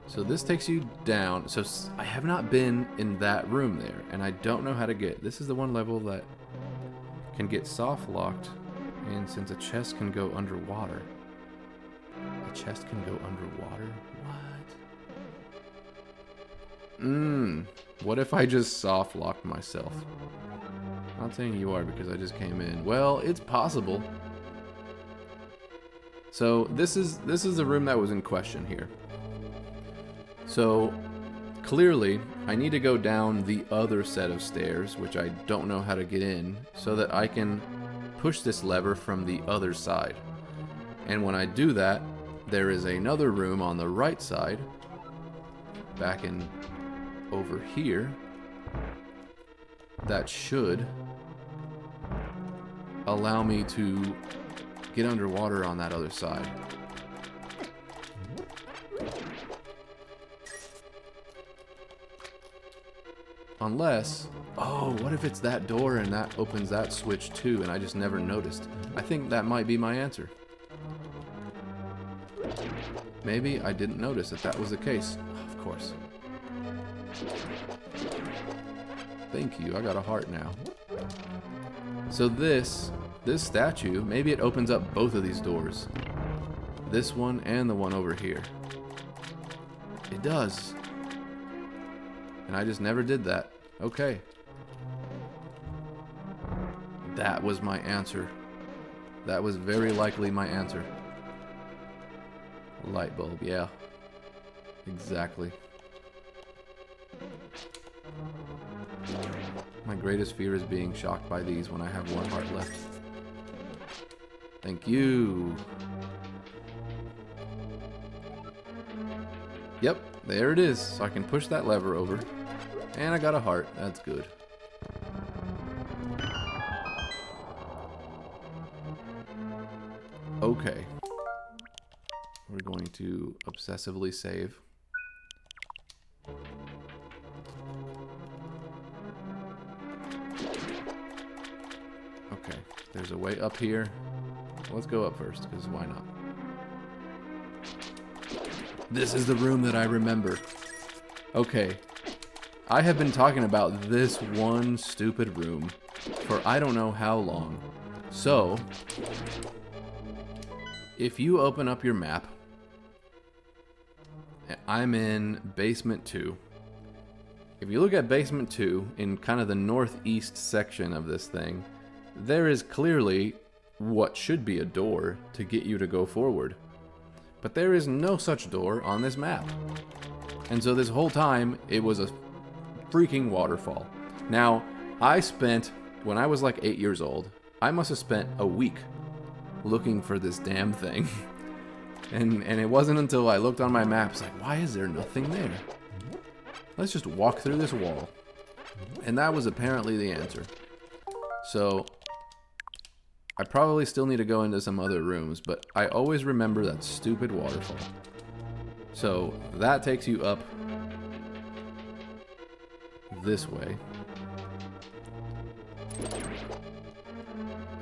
So this takes you down. So I have not been in that room there, and I don't know how to get. This is the one level that can get soft locked, and since a chest can go underwater. A chest can go underwater? What? What if I just soft locked myself? Not saying you are because I just came in. Well, it's possible. So this is the room that was in question here. So clearly I need to go down the other set of stairs, which I don't know how to get in, so that I can push this lever from the other side. And when I do that, there is another room on the right side, back in over here, that should allow me to get underwater on that other side. Unless, oh, what if it's that door and that opens that switch too and I just never noticed? I think that might be my answer. Maybe I didn't notice that that was the case. Of course. Thank you, I got a heart now. So this statue, maybe it opens up both of these doors. This one and the one over here. It does. And I just never did that. Okay. That was my answer. That was very likely my answer. Light bulb, yeah. Exactly. My greatest fear is being shocked by these when I have one heart left. Thank you. Yep, there it is. So I can push that lever over. And I got a heart. That's good. Okay. We're going to obsessively save. Okay, there's a way up here. Let's go up first, because why not? This is the room that I remember. Okay. I have been talking about this one stupid room for I don't know how long. So, if you open up your map, I'm in basement 2. If you look at basement 2 in kind of the northeast section of this thing, there is clearly what should be a door to get you to go forward. But there is no such door on this map. And so this whole time, it was a freaking waterfall. Now, when I was like 8 years old, I must have spent a week looking for this damn thing. and it wasn't until I looked on my maps, like, why is there nothing there? Let's just walk through this wall. And that was apparently the answer. So, I probably still need to go into some other rooms, but I always remember that stupid waterfall. So, that takes you up this way.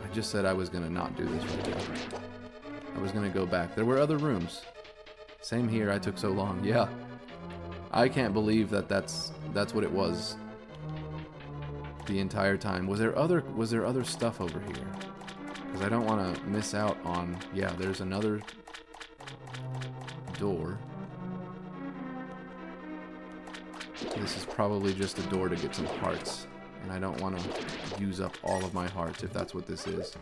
I just said I was going to not do this right now. I was going to go back. There were other rooms. Same here, I took so long. Yeah. I can't believe that that's what it was the entire time. Was there other stuff over here? Because I don't want to miss out on... Yeah, there's another door. This is probably just a door to get some hearts. And I don't want to use up all of my hearts if that's what this is.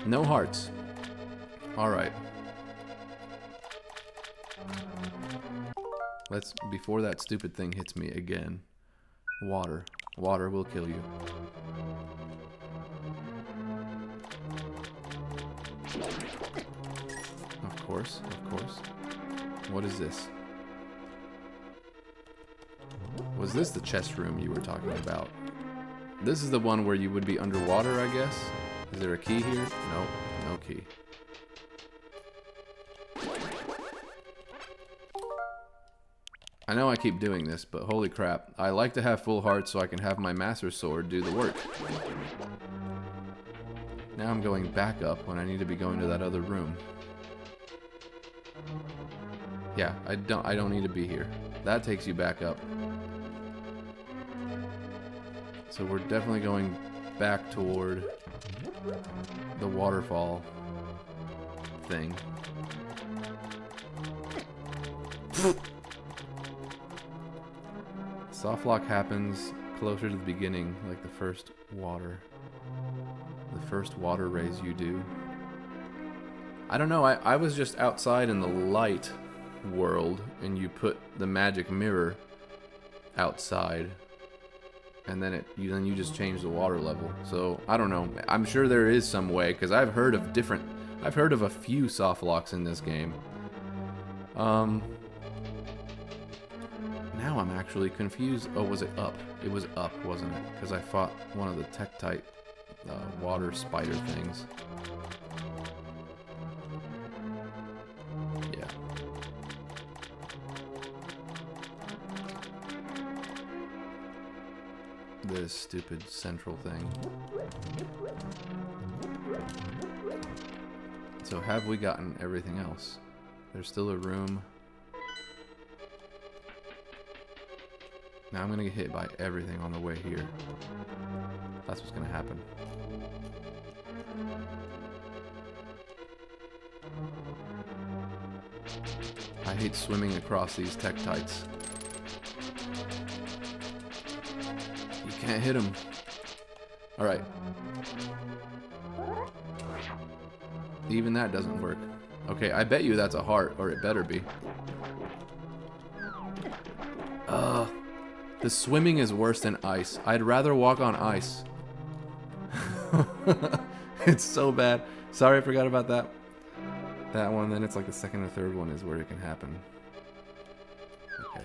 No hearts. Alright. Before that stupid thing hits me again. Water. Water will kill you. Of course, of course. What is this? Was this the chest room you were talking about? This is the one where you would be underwater, I guess? Is there a key here? No, no key. I know I keep doing this, but holy crap. I like to have full hearts so I can have my Master Sword do the work. Now I'm going back up when I need to be going to that other room. Yeah, I don't need to be here. That takes you back up. So we're definitely going back toward the waterfall thing. Soft lock happens closer to the beginning, like the first water raise you do. I don't know, I was just outside in the light world, and you put the magic mirror outside, and then you just change the water level. So I don't know. I'm sure there is some way, because I've heard of a few soft locks in this game. Now I'm actually confused. Oh, was it up? It was up, wasn't it? Because I fought one of the Tektite water spider things. Yeah. This stupid central thing. So have we gotten everything else? There's still a room. Now I'm gonna get hit by everything on the way here. That's what's gonna happen. I hate swimming across these Tektites. You can't hit them. Alright. Even that doesn't work. Okay, I bet you that's a heart, or it better be. The swimming is worse than ice. I'd rather walk on ice. It's so bad. Sorry, I forgot about that. That one, then it's like the second or third one is where it can happen. Okay.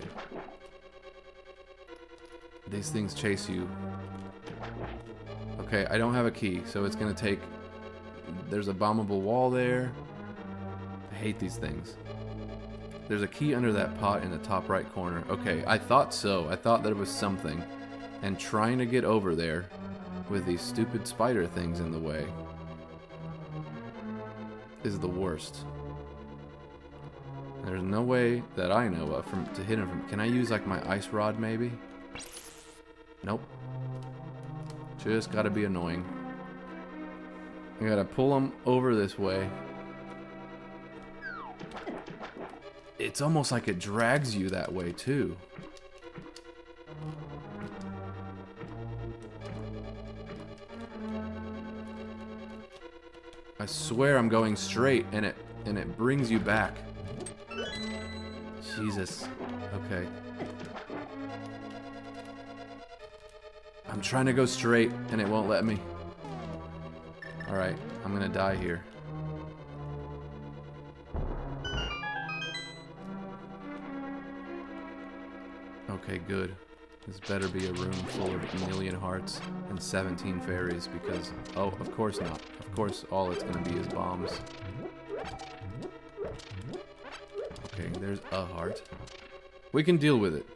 These things chase you. Okay, I don't have a key, so it's gonna take... There's a bombable wall there. I hate these things. There's a key under that pot in the top right corner. Okay, I thought so. I thought that it was something. And trying to get over there with these stupid spider things in the way is the worst. There's no way that I know of to hit him from... Can I use like my ice rod maybe? Nope. Just gotta be annoying. I gotta pull him over this way. It's almost like it drags you that way too. I swear I'm going straight and it brings you back. Jesus. Okay. I'm trying to go straight and it won't let me. Alright, I'm gonna die here. Okay, good. This better be a room full of a million hearts and 17 fairies because... Oh, of course not. Of course all it's gonna be is bombs. Okay, there's a heart. We can deal with it.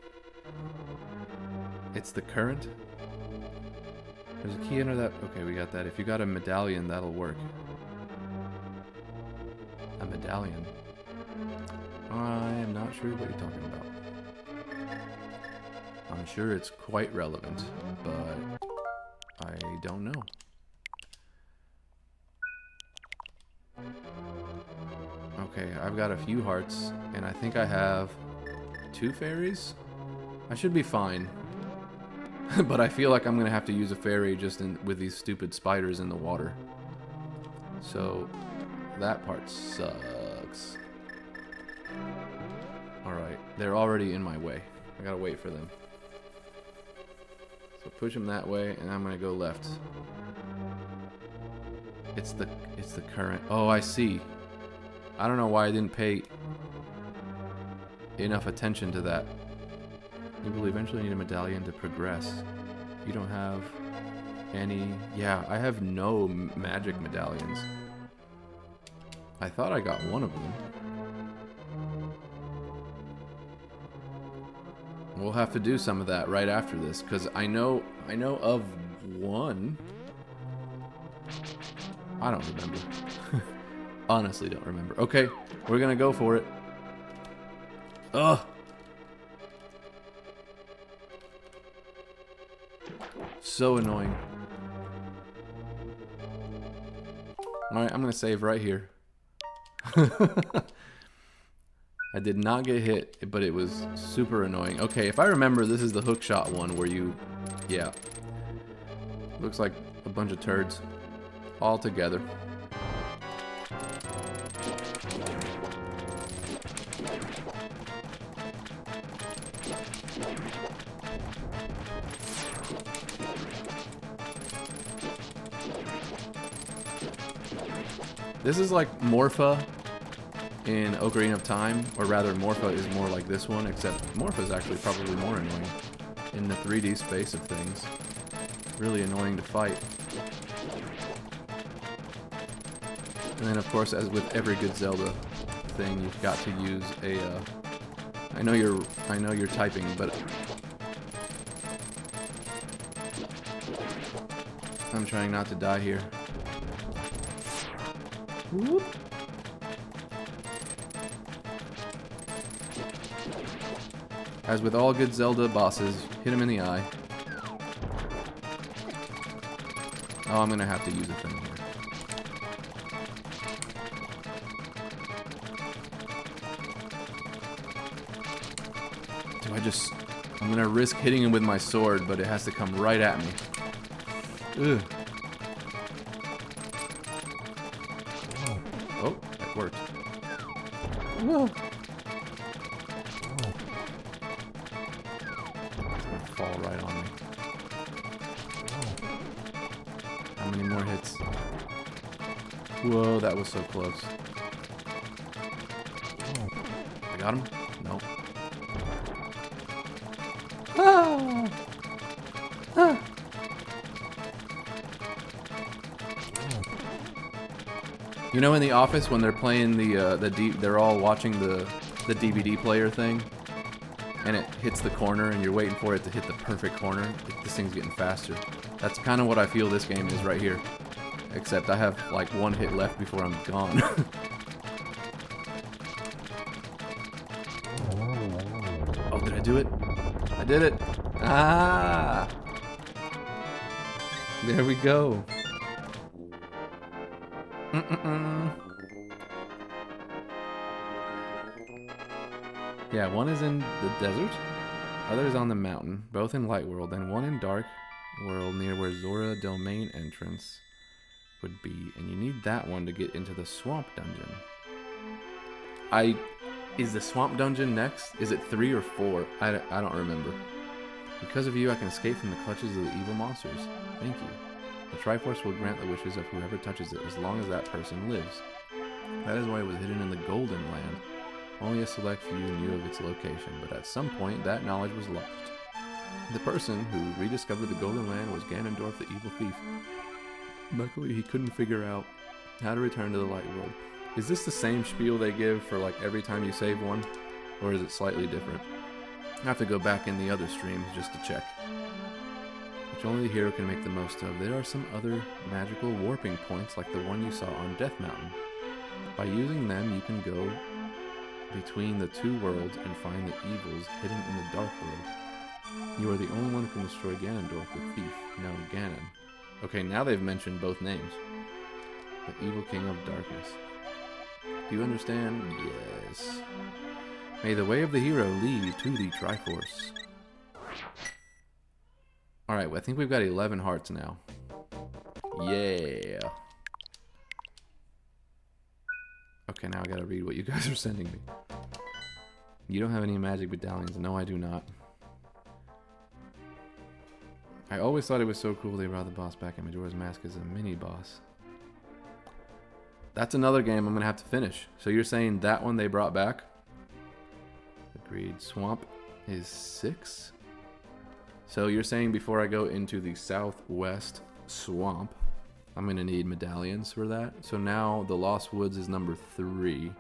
It's the current. There's a key under that. Okay, we got that. If you got a medallion, that'll work. A medallion? I am not sure what you're talking about. I'm sure it's quite relevant, but I don't know. Okay, I've got a few hearts, and I think I have 2 fairies? I should be fine. But I feel like I'm gonna have to use a fairy just with these stupid spiders in the water. So, that part sucks. Alright, they're already in my way. I gotta wait for them. So push them that way, and I'm gonna go left. It's the current. Oh, I see. I don't know why I didn't pay enough attention to that. You will eventually need a medallion to progress. You don't have any... Yeah, I have no magic medallions. I thought I got one of them. We'll have to do some of that right after this, because I know of one. I don't remember. Honestly don't remember. Okay, we're gonna go for it. Ugh! So annoying. Alright, I'm gonna save right here. I did not get hit, but it was super annoying. Okay, if I remember, this is the hookshot one where you... Yeah. Looks like a bunch of turds. All together. This is like Morpha in Ocarina of Time, or rather Morpha is more like this one, except Morpha is actually probably more annoying in the 3D space of things. Really annoying to fight. And then of course, as with every good Zelda thing, you've got to use a I know you're typing, but I'm trying not to die here. Whoop. As with all good Zelda bosses, hit him in the eye. Oh, I'm gonna have to use a thing here. I'm gonna risk hitting him with my sword, but it has to come right at me. Ugh. Oh, that worked. Whoa. It's gonna fall right on me. How many more hits? Whoa, that was so close. I got him? Nope. Ah! Ah! You know, in The Office when they're playing they're all watching the DVD player thing, and it hits the corner, and you're waiting for it to hit the perfect corner. This thing's getting faster. That's kind of what I feel this game is right here. Except I have like one hit left before I'm gone. Oh, did I do it? I did it! Ah! There we go. Yeah, one is in the desert, other is on the mountain, both in Light World, and one in Dark World near where Zora Domain entrance would be, and you need that one to get into the Swamp Dungeon. Is the Swamp Dungeon next? Is it 3 or 4? I don't remember. Because of you, I can escape from the clutches of the evil monsters. Thank you. The Triforce will grant the wishes of whoever touches it, as long as that person lives. That is why it was hidden in the Golden Land. Only a select few knew of its location, but at some point, that knowledge was lost. The person who rediscovered the Golden Land was Ganondorf, the evil thief. Luckily, he couldn't figure out how to return to the Light World. Is this the same spiel they give for like every time you save one? Or is it slightly different? I have to go back in the other streams just to check. Which only the hero can make the most of. There are some other magical warping points like the one you saw on Death Mountain. By using them, you can go between the two worlds and find the evils hidden in the Dark World. You are the only one who can destroy Ganondorf, the thief, no, Ganon. Okay, now they've mentioned both names. The evil king of darkness. Do you understand? Yes. May the way of the hero lead to the Triforce. Alright, well, I think we've got 11 hearts now. Yeah. Okay, now I gotta read what you guys are sending me. You don't have any magic medallions. No, I do not. I always thought it was so cool they brought the boss back in Majora's Mask as a mini-boss. That's another game I'm gonna have to finish. So you're saying that one they brought back? Agreed. Swamp is 6. So you're saying before I go into the southwest swamp, I'm going to need medallions for that. So now the Lost Woods is number 3.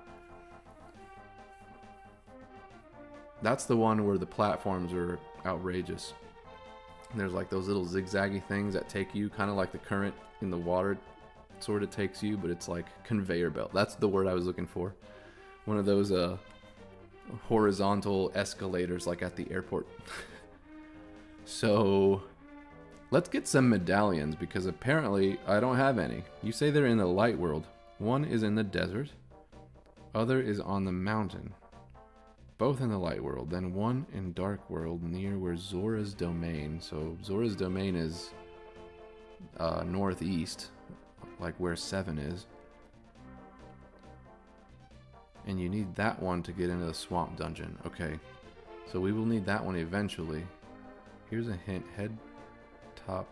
That's the one where the platforms are outrageous. And there's like those little zigzaggy things that take you, kind of like the current in the water sort of takes you, but it's like conveyor belt. That's the word I was looking for. One of those horizontal escalators like at the airport. So Let's get some medallions, because apparently I don't have any. You say they're in the light world. One is in the desert. Other is on the mountain. Both in the light world. Then one in dark world near where Zora's domain. So Zora's domain is northeast, like where 7 is. And you need that one to get into the swamp dungeon. Okay. So we will need that one eventually. Here's a hint. Head top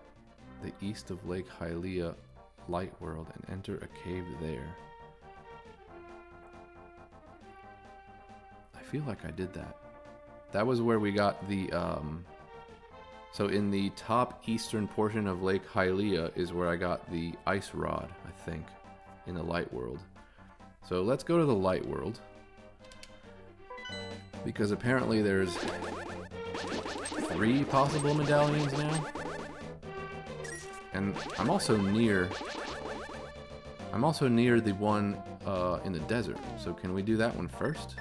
the east of Lake Hylia light world and enter a cave there. I feel like I did that. That was where we got the so in the top eastern portion of Lake Hylia is where I got the ice rod, I think, in the light world. So let's go to the light world, because apparently there's 3 possible medallions now. And I'm also near the one in the desert. So can we do that one first?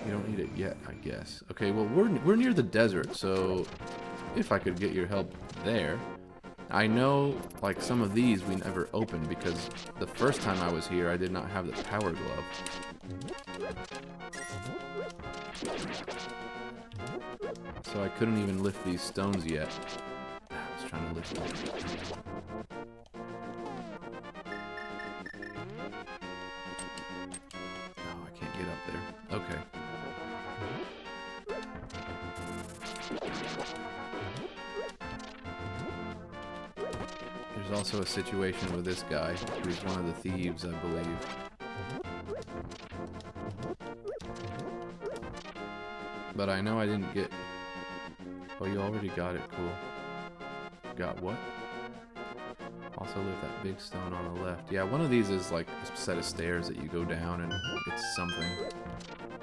You don't need it yet, I guess. Okay, well we're near the desert, so if I could get your help there. I know, like, some of these we never opened because the first time I was here I did not have the power glove. So I couldn't even lift these stones yet. I was trying to lift them. Oh, I can't get up there. Okay. There's also a situation with this guy, who's one of the thieves, I believe. But I know I didn't get... Oh, you already got it, cool. Got what? Also lift that big stone on the left. Yeah, one of these is like a set of stairs that you go down and it's something.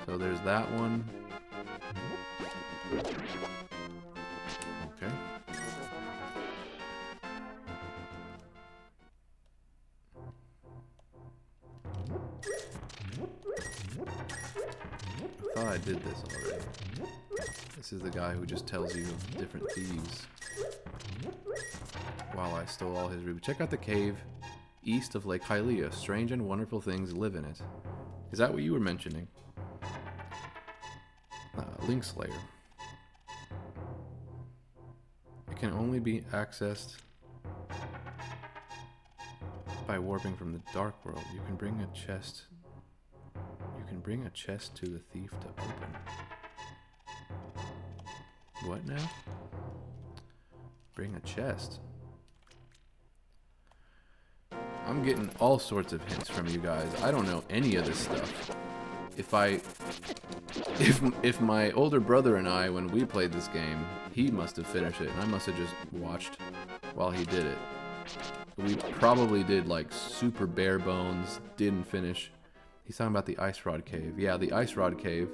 So there's that one. Okay. I thought I did this already. This is the guy who just tells you of different thieves. While I stole all his rubies. Check out the cave east of Lake Hylia. Strange and wonderful things live in it. Is that what you were mentioning? Link Slayer. It can only be accessed by warping from the dark world. You can bring a chest. You can bring a chest to the thief to open. What now? Bring a chest. I'm getting all sorts of hints from you guys. I don't know any of this stuff. If my older brother and I, when we played this game, he must have finished it, and I must have just watched while he did it. We probably did like super bare bones, didn't finish. He's talking about the Ice Rod Cave. Yeah, the Ice Rod Cave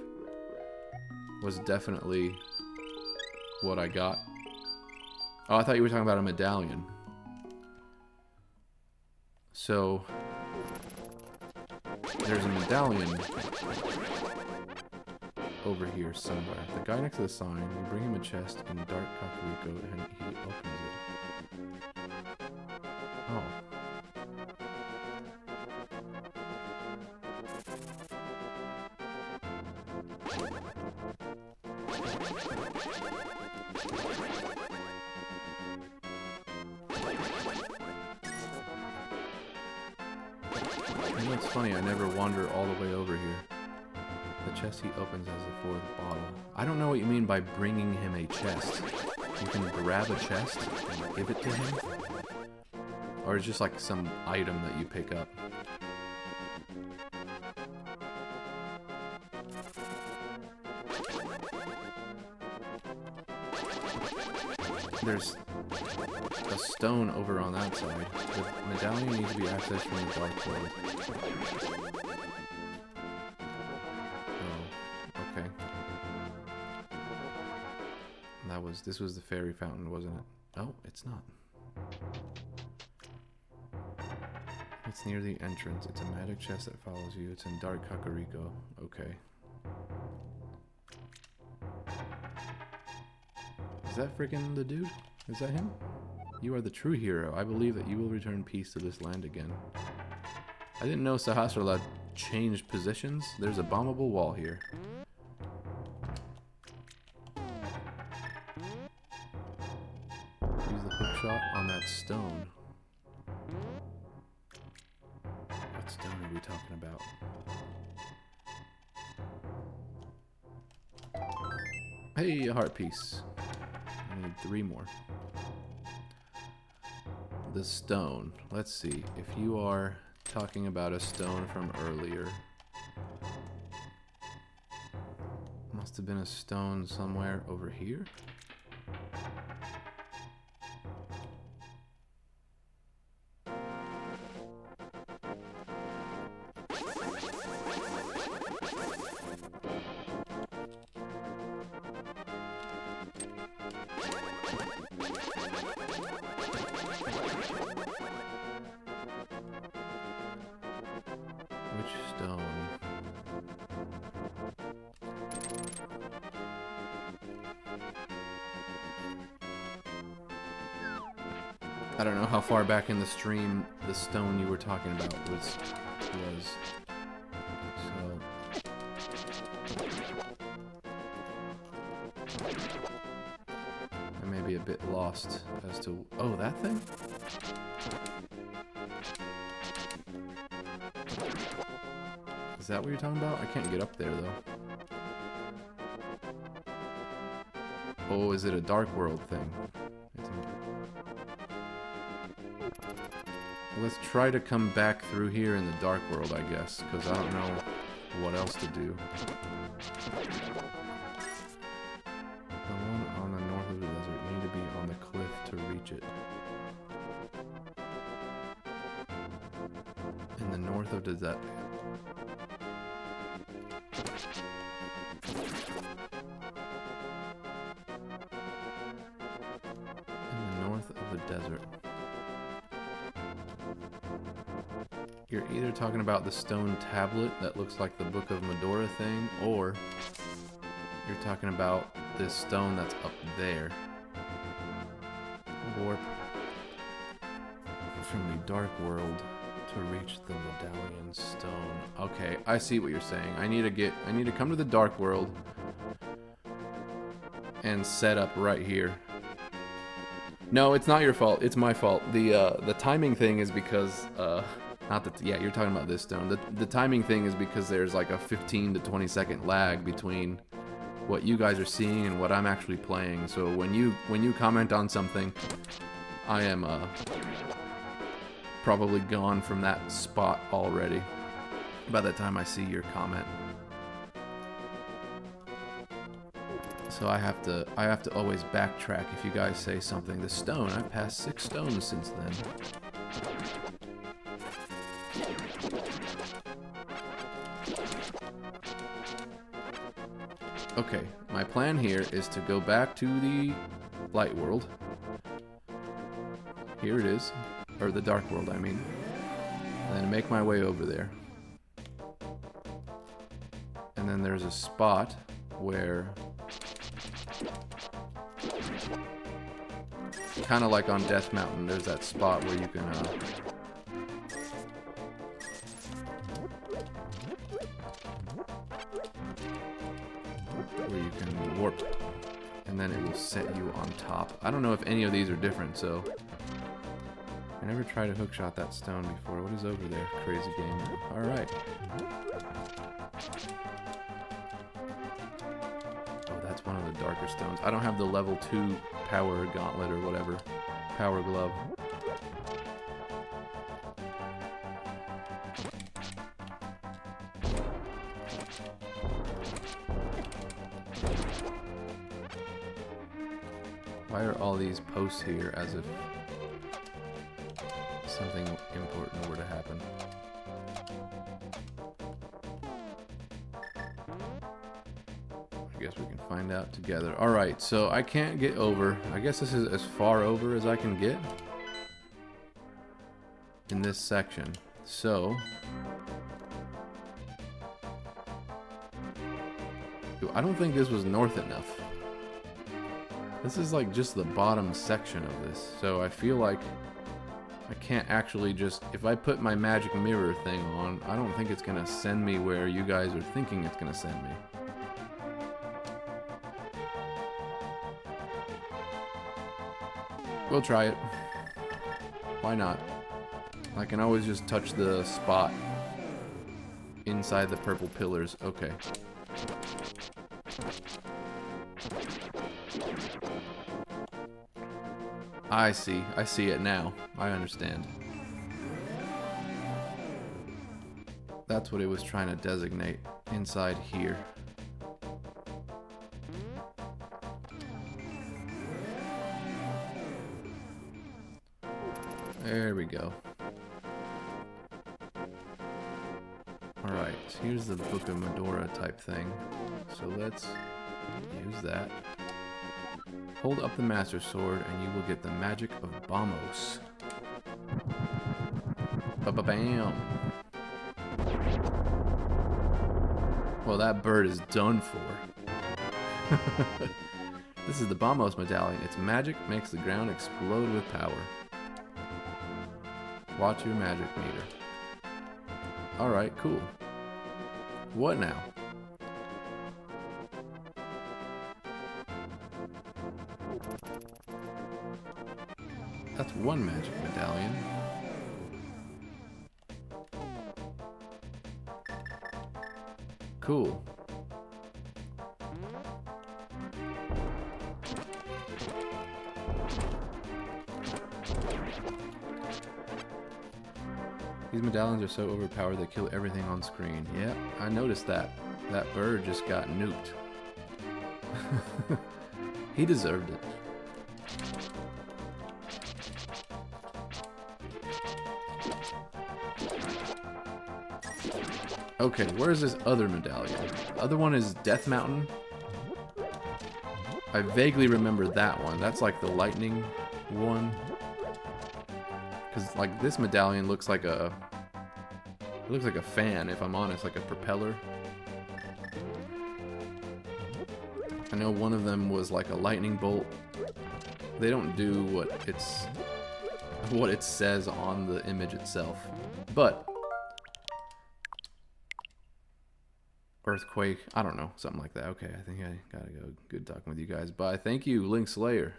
was definitely what I got. Oh, I thought you were talking about a medallion. So, there's a medallion over here somewhere. The guy next to the sign, you bring him a chest in dark Kakariko and he opens it. Oh. You know, it's funny, I never wander all the way over here. The chest he opens has the 4th bottle. I don't know what you mean by bringing him a chest. You can grab a chest and give it to him? Or it's just like some item that you pick up? There's a stone over on that side. The medallion needs to be accessed from the dark world. Oh, okay. This was the fairy fountain, wasn't it? Oh, it's not. It's near the entrance. It's a magic chest that follows you. It's in dark Kakariko. Okay. Is that freaking the dude? Is that him? You are the true hero. I believe that you will return peace to this land again. I didn't know Sahasrara changed positions. There's a bombable wall here. Use the hook shot on that stone. What stone are we talking about? Hey, a heart piece. I need 3 more. The stone. Let's see. If you are talking about a stone from earlier. Must have been a stone somewhere over here. I don't know how far back in the stream the stone you were talking about was. So I may be a bit lost as to... Oh, that thing? Is that what you're talking about? I can't get up there, though. Oh, is it a Dark World thing? Let's try to come back through here in the Dark World, I guess, because I don't know what else to do. The one on the north of the desert. You need to be on the cliff to reach it. In the north of the desert. In the north of the desert. You're either talking about the stone tablet that looks like the Book of Medora thing, or you're talking about this stone that's up there. Warp from the Dark World to reach the Medallion Stone. Okay, I see what you're saying. I need to come to the Dark World and set up right here. No, it's not your fault. It's my fault. The timing thing is because not that, yeah, you're talking about this stone. The timing thing is because there's like a 15 to 20 second lag between what you guys are seeing and what I'm actually playing. So when you comment on something, I am probably gone from that spot already by the time I see your comment. So I have to always backtrack if you guys say something. The stone, I've passed 6 stones since then. Okay, my plan here is to go back to the light world. Here it is. Or the dark world, I mean. And then make my way over there. And then there's a spot where... kind of like on Death Mountain, there's that spot where you can... where you can warp, and then it will set you on top. I don't know if any of these are different, so I never tried to hookshot that stone before. What is over there, crazy game? All right. Oh, that's one of the darker stones. I don't have the level 2 power gauntlet or whatever, power glove. Why are all these posts here as if something important were to happen? I guess we can find out together. Alright, so I can't get over. I guess this is as far over as I can get in this section. So I don't think this was north enough. This is like just the bottom section of this, so I feel like I can't actually just... If I put my magic mirror thing on, I don't think it's gonna send me where you guys are thinking it's gonna send me. We'll try it. Why not? I can always just touch the spot inside the purple pillars. Okay. I see. I see it now. I understand. That's what it was trying to designate inside here. There we go. Alright, so here's the Book of Medora type thing. So let's use that. Hold up the Master Sword and you will get the magic of Bamos. Ba-ba-bam! Well, that bird is done for. This is the Bamos medallion. Its magic makes the ground explode with power. Watch your magic meter. Alright, cool. What now? That's one magic medallion. Cool. These medallions are so overpowered they kill everything on screen. Yeah, I noticed that. That bird just got nuked. He deserved it. Okay, where's this other medallion? The other one is Death Mountain. I vaguely remember that one. That's like the lightning one. Because like this medallion looks like a... It looks like a fan, if I'm honest, like a propeller. I know one of them was like a lightning bolt. They don't do what it says on the image itself. But earthquake, I don't know, something like that. Okay, I think I gotta go. Good talking with you guys. Bye. Thank you, Link Slayer.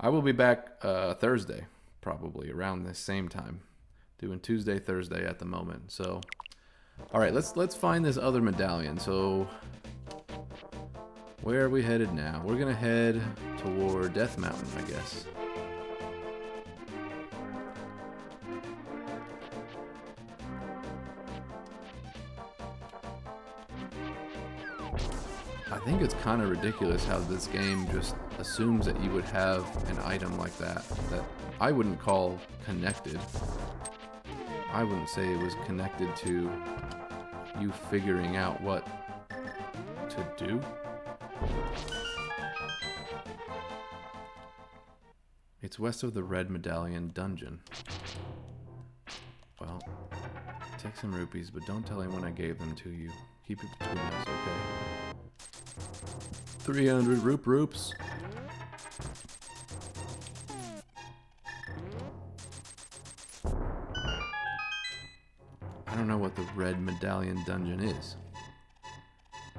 I will be back Thursday, probably around this same time, doing Tuesday, Thursday at the moment. So, all right, let's find this other medallion. So, where are we headed now? We're gonna head toward Death Mountain, I guess. I think it's kind of ridiculous how this game just assumes that you would have an item like that I wouldn't call connected. I wouldn't say it was connected to you figuring out what to do. It's west of the Red Medallion dungeon. Well, take some rupees, but don't tell anyone I gave them to you. Keep it between us, okay? 300 roops. I don't know what the Red Medallion dungeon is.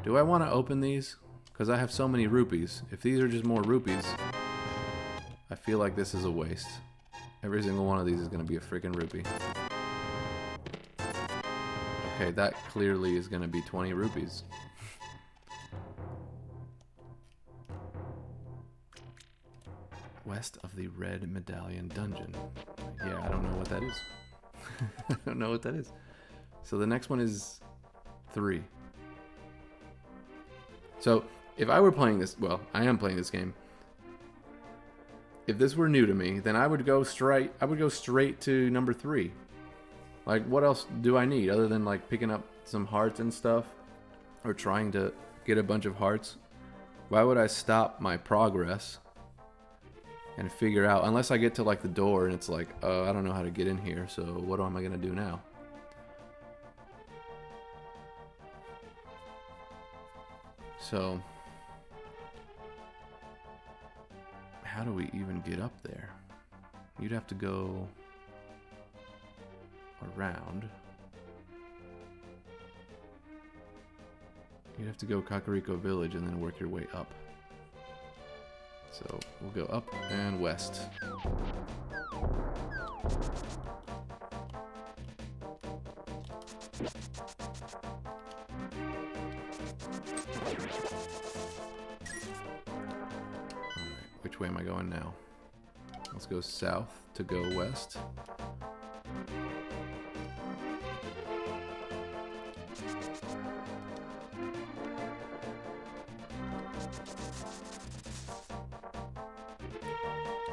Do I want to open these? Because I have so many rupees. If these are just more rupees, I feel like this is a waste. Every single one of these is going to be a freaking rupee. Okay, that clearly is going to be 20 rupees. West of the Red Medallion dungeon. Yeah, I don't know what that is. I don't know what that is. So the next one is 3. So if I were playing this, well, I am playing this game. If this were new to me, then I would go straight to number 3. Like, what else do I need other than like picking up some hearts and stuff, or trying to get a bunch of hearts? Why would I stop my progress and figure out, unless I get to like the door and it's like, I don't know how to get in here, so what am I gonna do now? So how do we even get up there? You'd have to go around. You'd have to go Kakariko Village and then work your way up. So we'll go up and west. Which way am I going now? Let's go south to go west.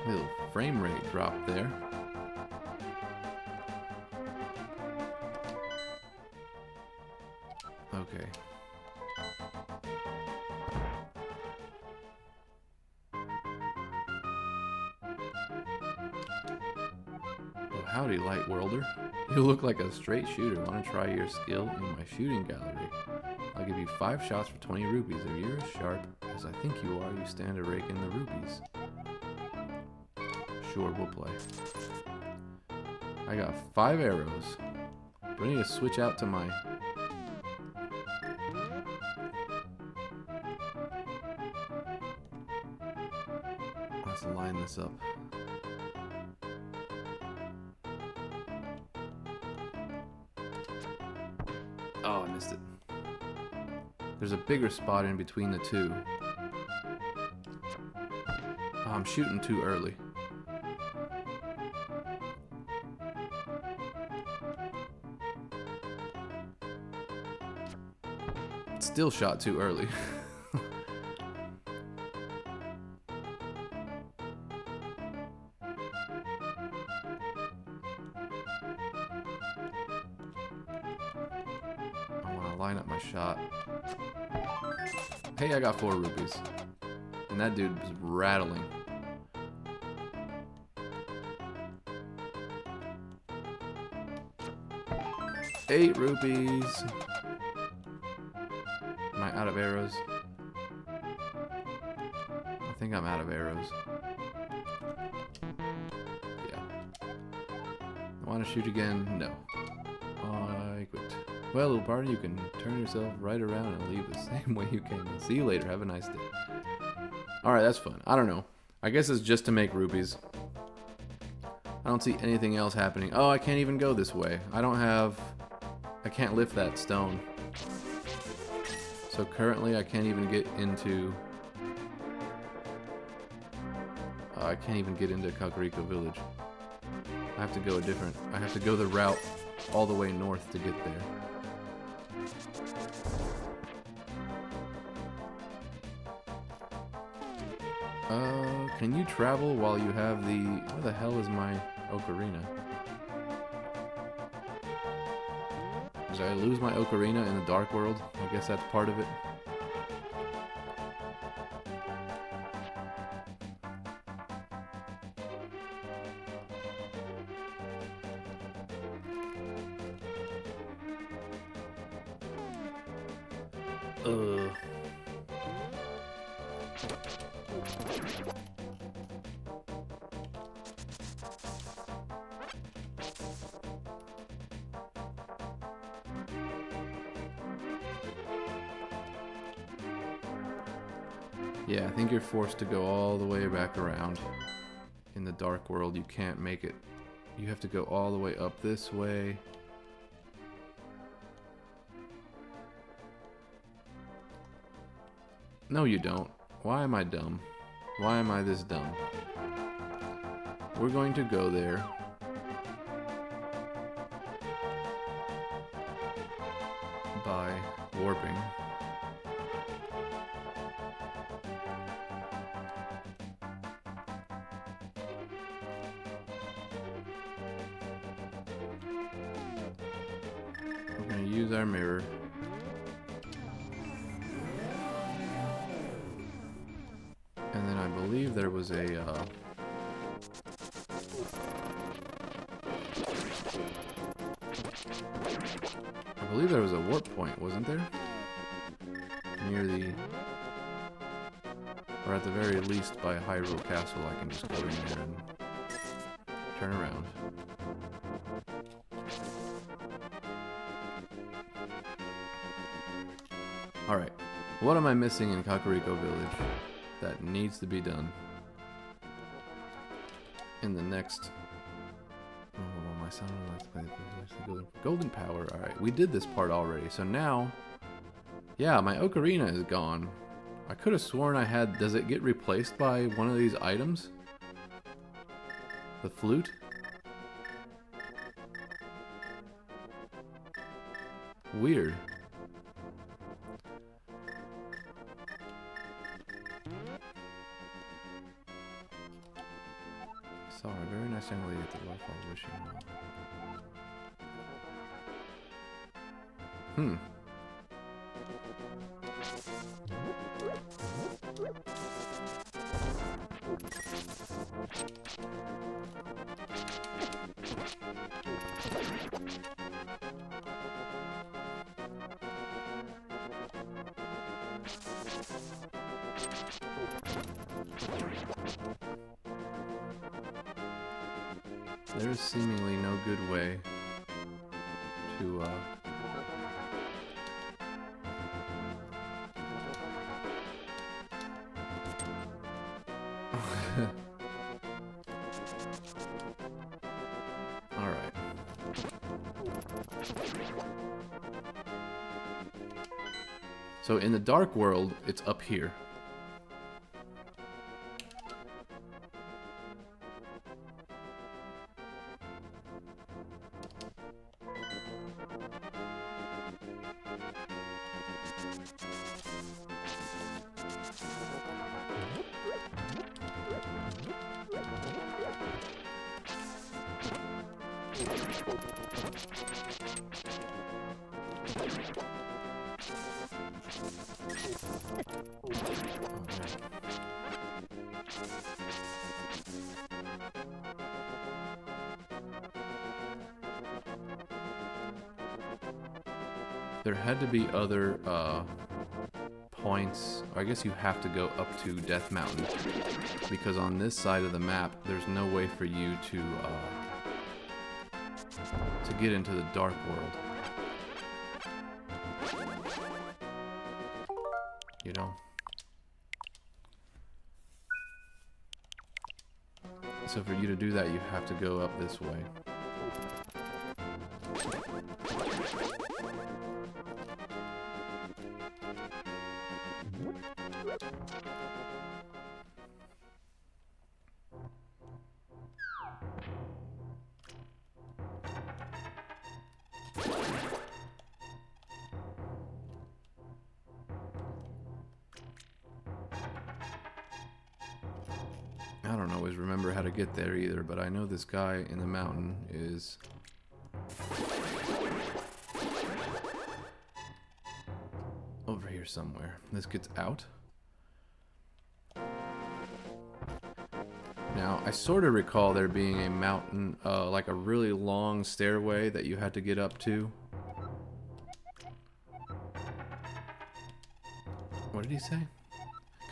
Little frame rate drop there. Okay. Oh, howdy, light worlder. You look like a straight shooter. Want to try your skill in my shooting gallery? I'll give you 5 shots for 20 rupees. If you're as sharp as I think you are, you stand to rake in the rupees. Sure, we'll play. I got 5 arrows. Do I need to switch out to my... Let's line this up. Oh, I missed it. There's a bigger spot in between the two. Oh, I'm shooting too early. Still shot too early. I want to line up my shot. Hey, I got 4 rupees. And that dude was rattling. $8 rupees. Am I out of arrows? I think I'm out of arrows. Yeah. I want to shoot again? No. I quit. Well, little party, you can turn yourself right around and leave the same way you came in. See you later. Have a nice day. Alright, that's fun. I don't know. I guess it's just to make rupees. I don't see anything else happening. Oh, I can't even go this way. I can't lift that stone. So currently I can't even get into... I can't even get into Kakariko Village. I have to go I have to go the route all the way north to get there. Can you travel while you have the... Where the hell is my ocarina? Did I lose my ocarina in the Dark World? I guess that's part of it. Yeah, I think you're forced to go all the way back around. In the Dark World, you can't make it. You have to go all the way up this way. No, you don't. Why am I dumb? Why am I this dumb? We're going to go there. By warping. We're going to use our mirror. And then I believe there was a warp point, wasn't there? Near the... Or at the very least by Hyrule Castle I can just go in there and turn around. Alright, what am I missing in Kakariko Village that needs to be done in the next... Oh, my son would like to play the Golden Power. Alright, we did this part already, so now... Yeah, my ocarina is gone. I could have sworn I had... Does it get replaced by one of these items? The flute? Weird. Saw a very nice young lady at the waterfall wishing well. There's seemingly no good way to, Alright. So in the Dark World, it's up here. There had to be other points. I guess you have to go up to Death Mountain, because on this side of the map there's no way for you to get into the Dark World. You know? So for you to do that, you have to go up this way. I don't always remember how to get there either, but I know this guy in the mountain is... over here somewhere. This gets out. Now, I sort of recall there being a mountain, like a really long stairway that you had to get up to. What did he say?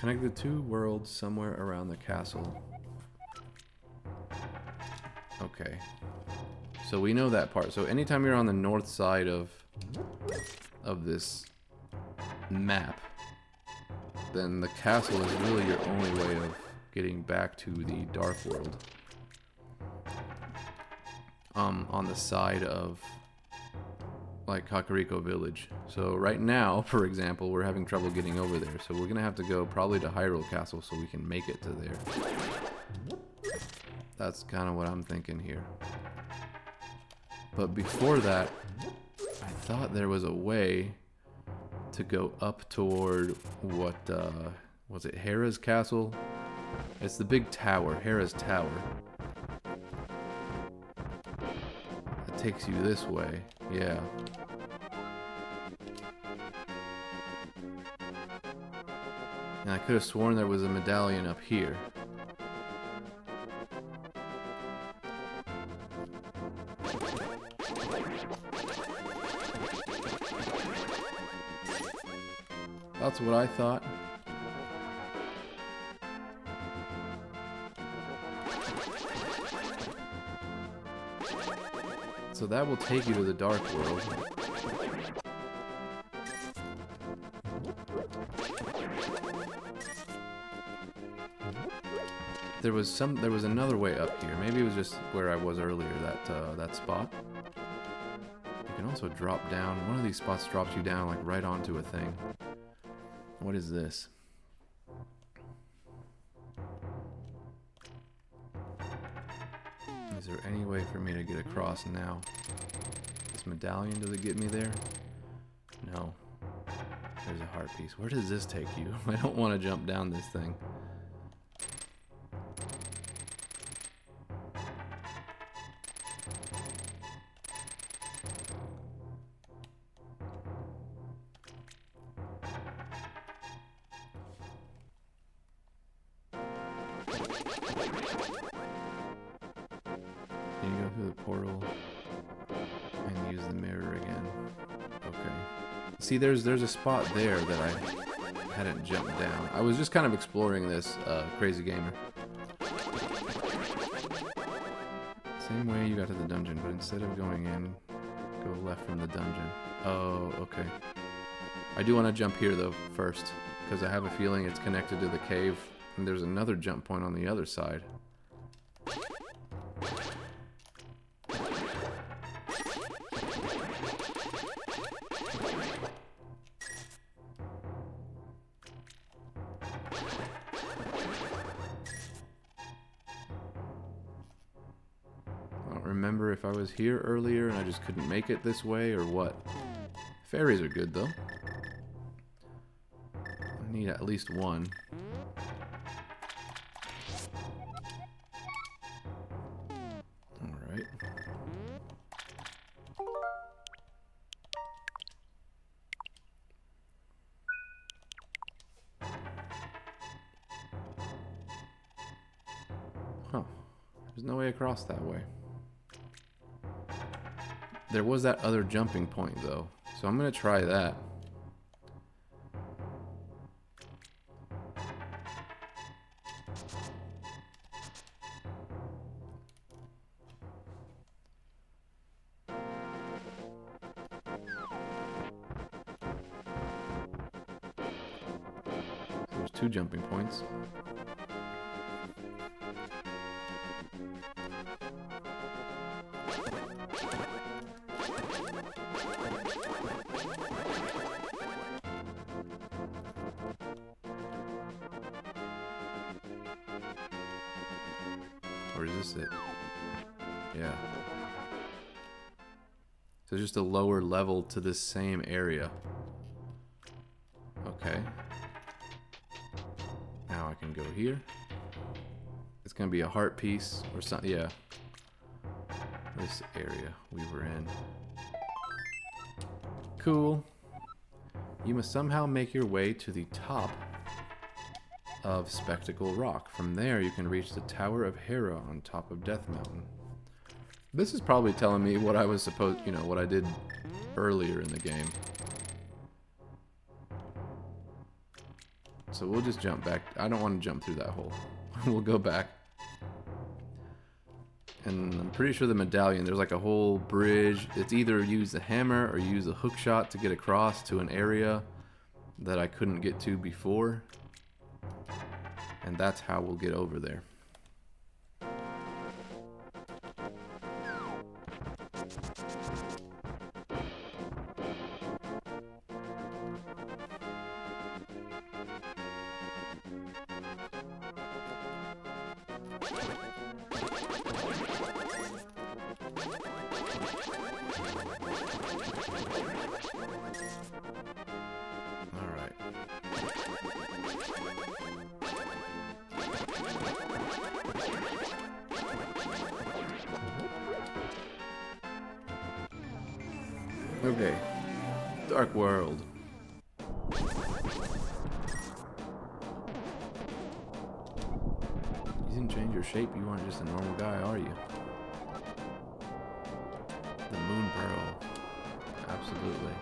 Connect the two worlds somewhere around the castle. Okay. So we know that part. So anytime you're on the north side of this map, then the castle is really your only way of getting back to the Dark World. On the side of like Kakariko Village. So right now, for example, we're having trouble getting over there. So we're gonna have to go probably to Hyrule Castle so we can make it to there. That's kind of what I'm thinking here. But before that, I thought there was a way to go up toward what, was it Hera's Castle? It's the big tower, Hera's Tower. It takes you this way, yeah. And I could have sworn there was a medallion up here. That's what I thought. So that will take you to the dark world. There was another way up here. Maybe it was just where I was earlier, that spot. You can also drop down. One of these spots drops you down like right onto a thing. What is this? Is there any way for me to get across now? This medallion, does it get me there? No. There's a heart piece. Where does this take you? I don't want to jump down this thing. Can you go through the portal and use the mirror again? Okay. See, there's a spot there that I hadn't jumped down. I was just kind of exploring this, crazy gamer. Same way you got to the dungeon, but instead of going in, go left from the dungeon. Oh, okay. I do want to jump here though first, because I have a feeling it's connected to the cave, and there's another jump point on the other side. Remember if I was here earlier and I just couldn't make it this way or what. Fairies are good though. I need at least one. Alright. Huh. There's no way across that way. There was that other jumping point though, so I'm gonna try that. There's 2 jumping points. Or is this it? Yeah. So just a lower level to this same area. Okay. Now I can go here. It's gonna be a heart piece or something. Yeah. This area we were in. Cool. You must somehow make your way to the top of Spectacle Rock. From there, you can reach the Tower of Hera on top of Death Mountain. This is probably telling me what I was supposed, what I did earlier in the game. So we'll just jump back. I don't want to jump through that hole. We'll go back. And I'm pretty sure the medallion, there's like a whole bridge. It's either use the hammer or use a hook shot to get across to an area that I couldn't get to before. And that's how we'll get over there. Okay, Dark World. You didn't change your shape, you aren't just a normal guy, are you? The Moon Pearl. Absolutely.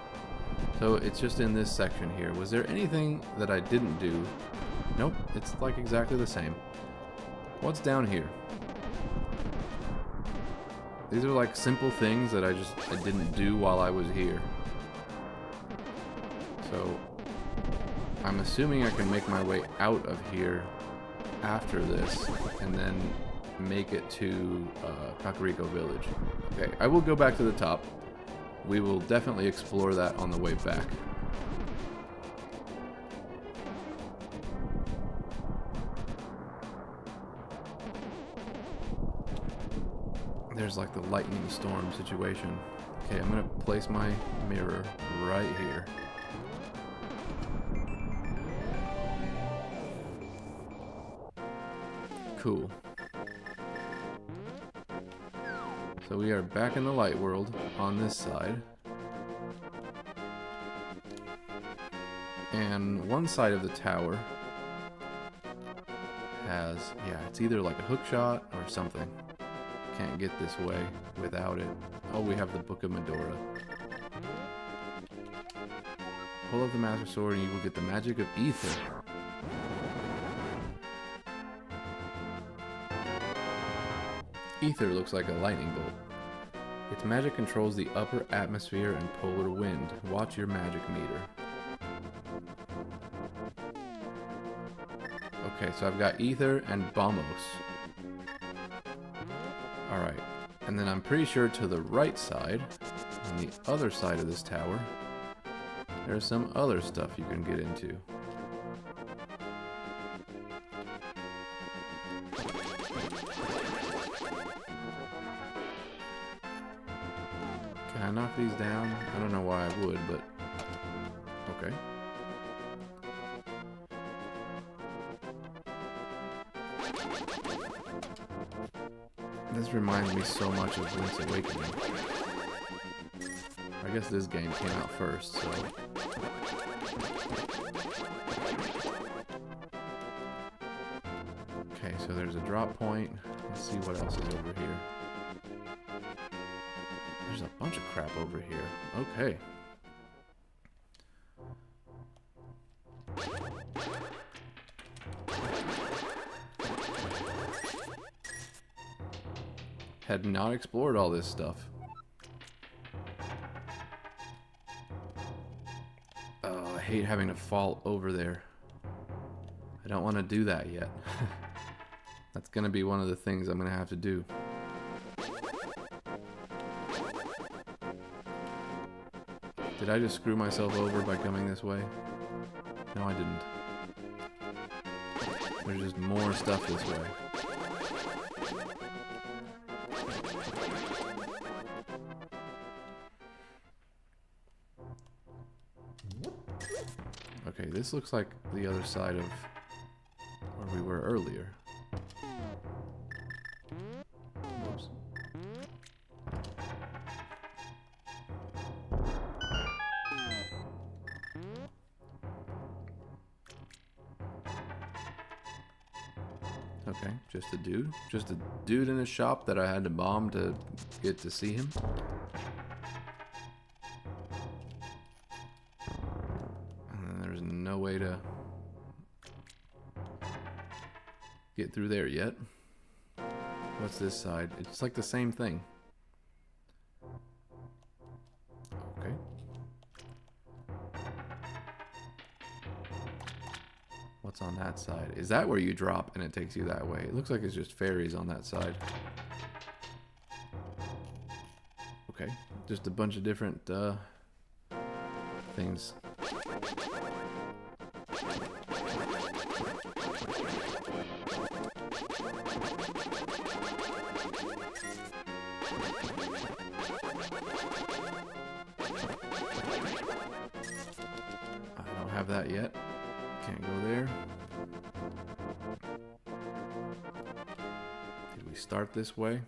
So it's just in this section here. Was there anything that I didn't do? Nope, it's like exactly the same. What's down here? These are like simple things that I didn't do while I was here. So I'm assuming I can make my way out of here after this and then make it to Kakariko Village. Okay, I will go back to the top. We will definitely explore that on the way back. There's like the lightning storm situation. Okay, I'm gonna place my mirror right here. Cool. So we are back in the light world on this side. And one side of the tower has, yeah, it's either like a hook shot or something. Can't get this way without it. Oh, we have the Book of Medora. Pull up the Master Sword and you will get the magic of Ether. Ether looks like a lightning bolt. Its magic controls the upper atmosphere and polar wind. Watch your magic meter. Okay, so I've got Ether and Bombos. Alright, and then I'm pretty sure to the right side, on the other side of this tower, there's some other stuff you can get into. Can I knock these down? I don't know why I would, but okay. This reminds me so much of Link's Awakening. I guess this game came out first, so... Okay, so there's a drop point. Let's see what else is over here. There's a bunch of crap over here. Okay. Had not explored all this stuff. Oh, I hate having to fall over there. I don't want to do that yet. That's going to be one of the things I'm going to have to do. Did I just screw myself over by coming this way? No, I didn't. There's just more stuff this way. Okay, this looks like the other side of where we were earlier. Whoops. Okay, just a dude. Just a dude in a shop that I had to bomb to get to see him. No way to get through there yet. What's this side? It's like the same thing. Okay. What's on that side? Is that where you drop and it takes you that way? It looks like it's just fairies on that side. Okay. Just a bunch of different things. I don't have that yet. Can't go there. Did we start this way?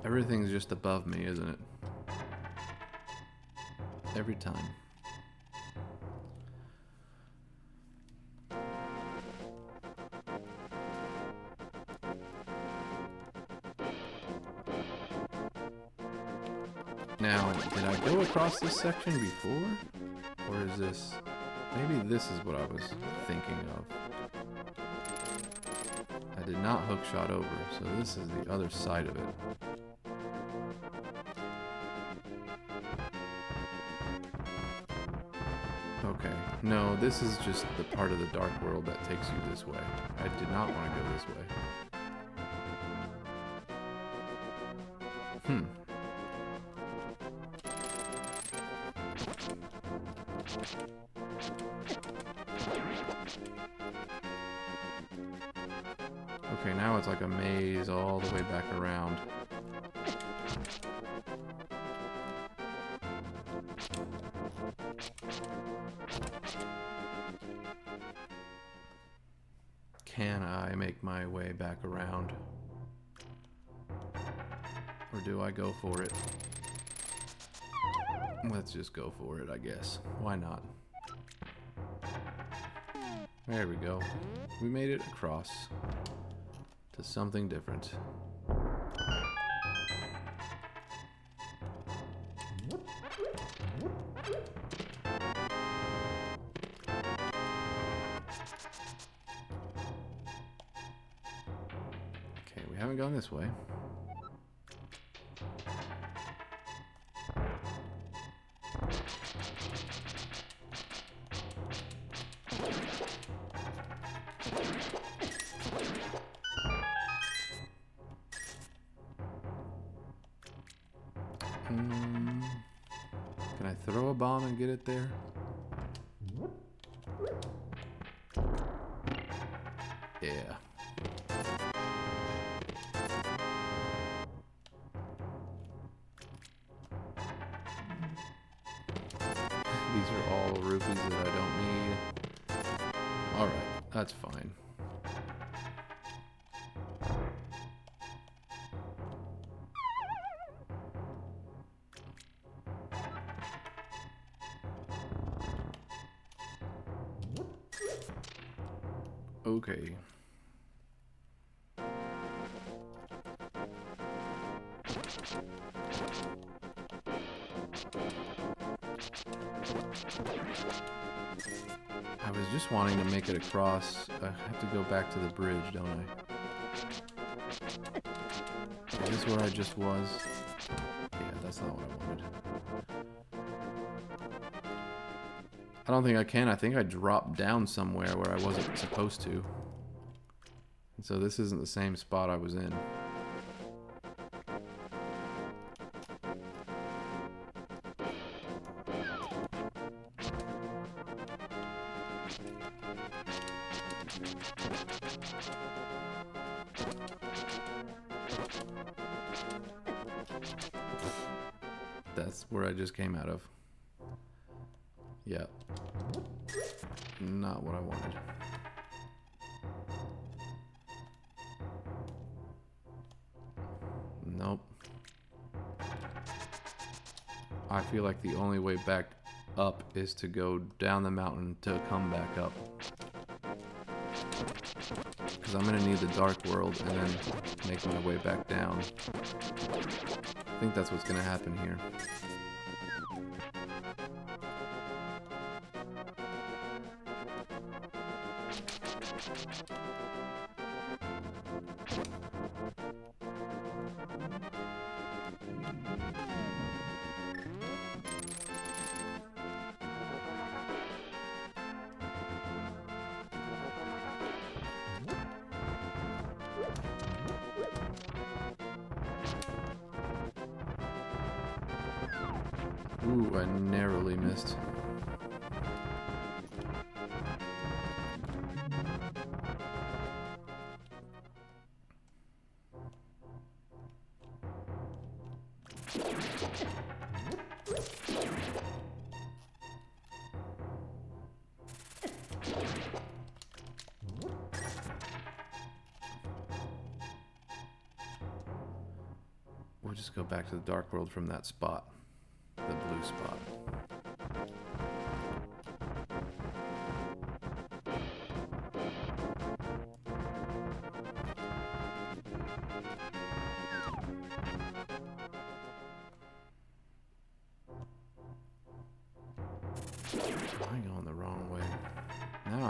Everything's just above me, isn't it? Every time. Now, did I go across this section before? Or is this... Maybe this is what I was thinking of. I did not hook shot over, so this is the other side of it. Okay, no, this is just the part of the dark world that takes you this way. I did not want to go this way. Okay, now it's like a maze all the way back around. Can I make my way back around? Or do I go for it? Let's just go for it, I guess. Why not? There we go. We made it across to something different. Okay, we haven't gone this way. Can I throw a bomb and get it there? Yeah. These are all rupees that I don't need. Alright, that's fine. Okay. I was just wanting to make it across. I have to go back to the bridge, don't I? Is this where I just was? Yeah, that's not what I wanted. I don't think I can. I think I dropped down somewhere where I wasn't supposed to. And so this isn't the same spot I was in. That's where I just came out of. Yeah. Not what I wanted. Nope. I feel like the only way back up is to go down the mountain to come back up. Because I'm going to need the dark world and then make my way back down. I think that's what's going to happen here. Ooh, I narrowly missed. We'll just go back to the dark world from that spot. The blue spot.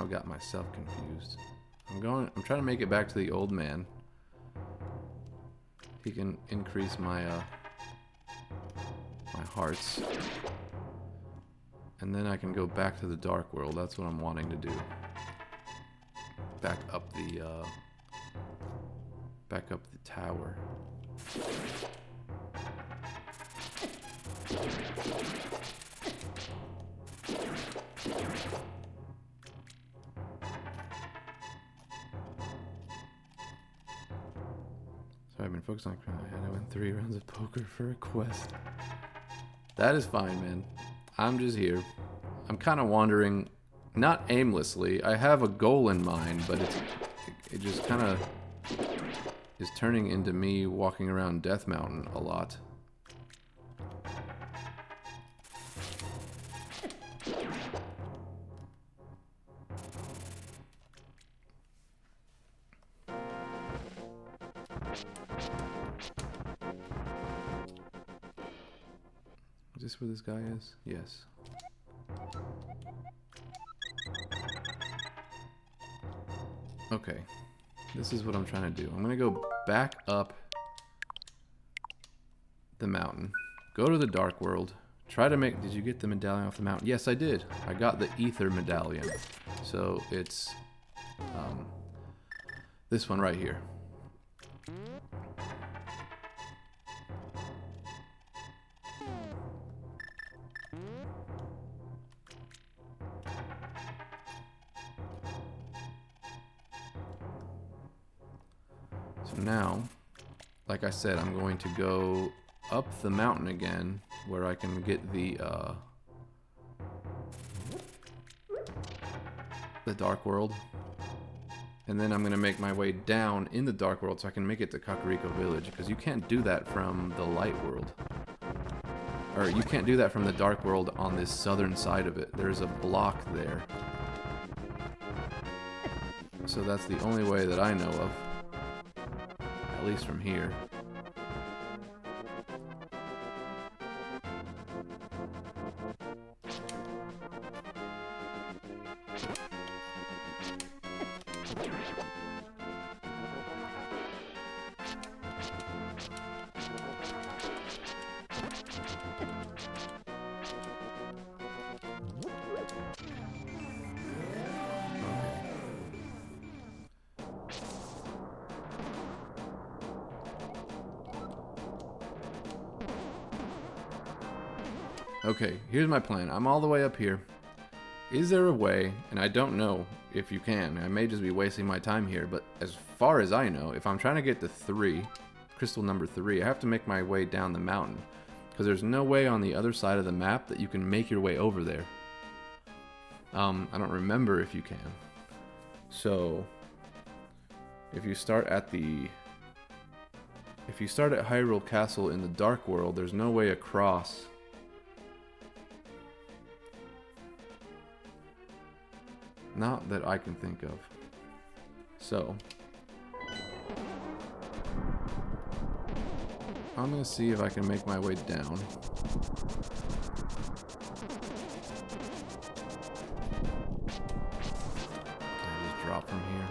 I've got myself confused. I'm trying to make it back to the old man. He can increase my my hearts. And then I can go back to the dark world. That's what I'm wanting to do. Back up the tower. Sorry, I've been focused on crime. I had to win 3 rounds of poker for a quest. That is fine, man. I'm just here. I'm kind of wandering, not aimlessly. I have a goal in mind, but it just kind of is turning into me walking around Death Mountain a lot. Is this where this guy is? Yes. Okay. This is what I'm trying to do. I'm gonna go back up the mountain. Go to the dark world. Try to make... Did you get the medallion off the mountain? Yes, I did. I got the ether medallion. So it's this one right here. So now, like I said, I'm going to go up the mountain again where I can get the dark world. And then I'm going to make my way down in the dark world so I can make it to Kakariko Village, because you can't do that from the light world. Or you can't do that from the dark world on this southern side of it. There's a block there. So that's the only way that I know of. At least from here. Okay, here's my plan. I'm all the way up here. Is there a way, and I don't know if you can, I may just be wasting my time here, but as far as I know, if I'm trying to get to 3, crystal number 3, I have to make my way down the mountain. Because there's no way on the other side of the map that you can make your way over there. I don't remember if you can. So, if you start at Hyrule Castle in the Dark World, there's no way across. Not that I can think of. So, I'm gonna see if I can make my way down. Can I just drop from here?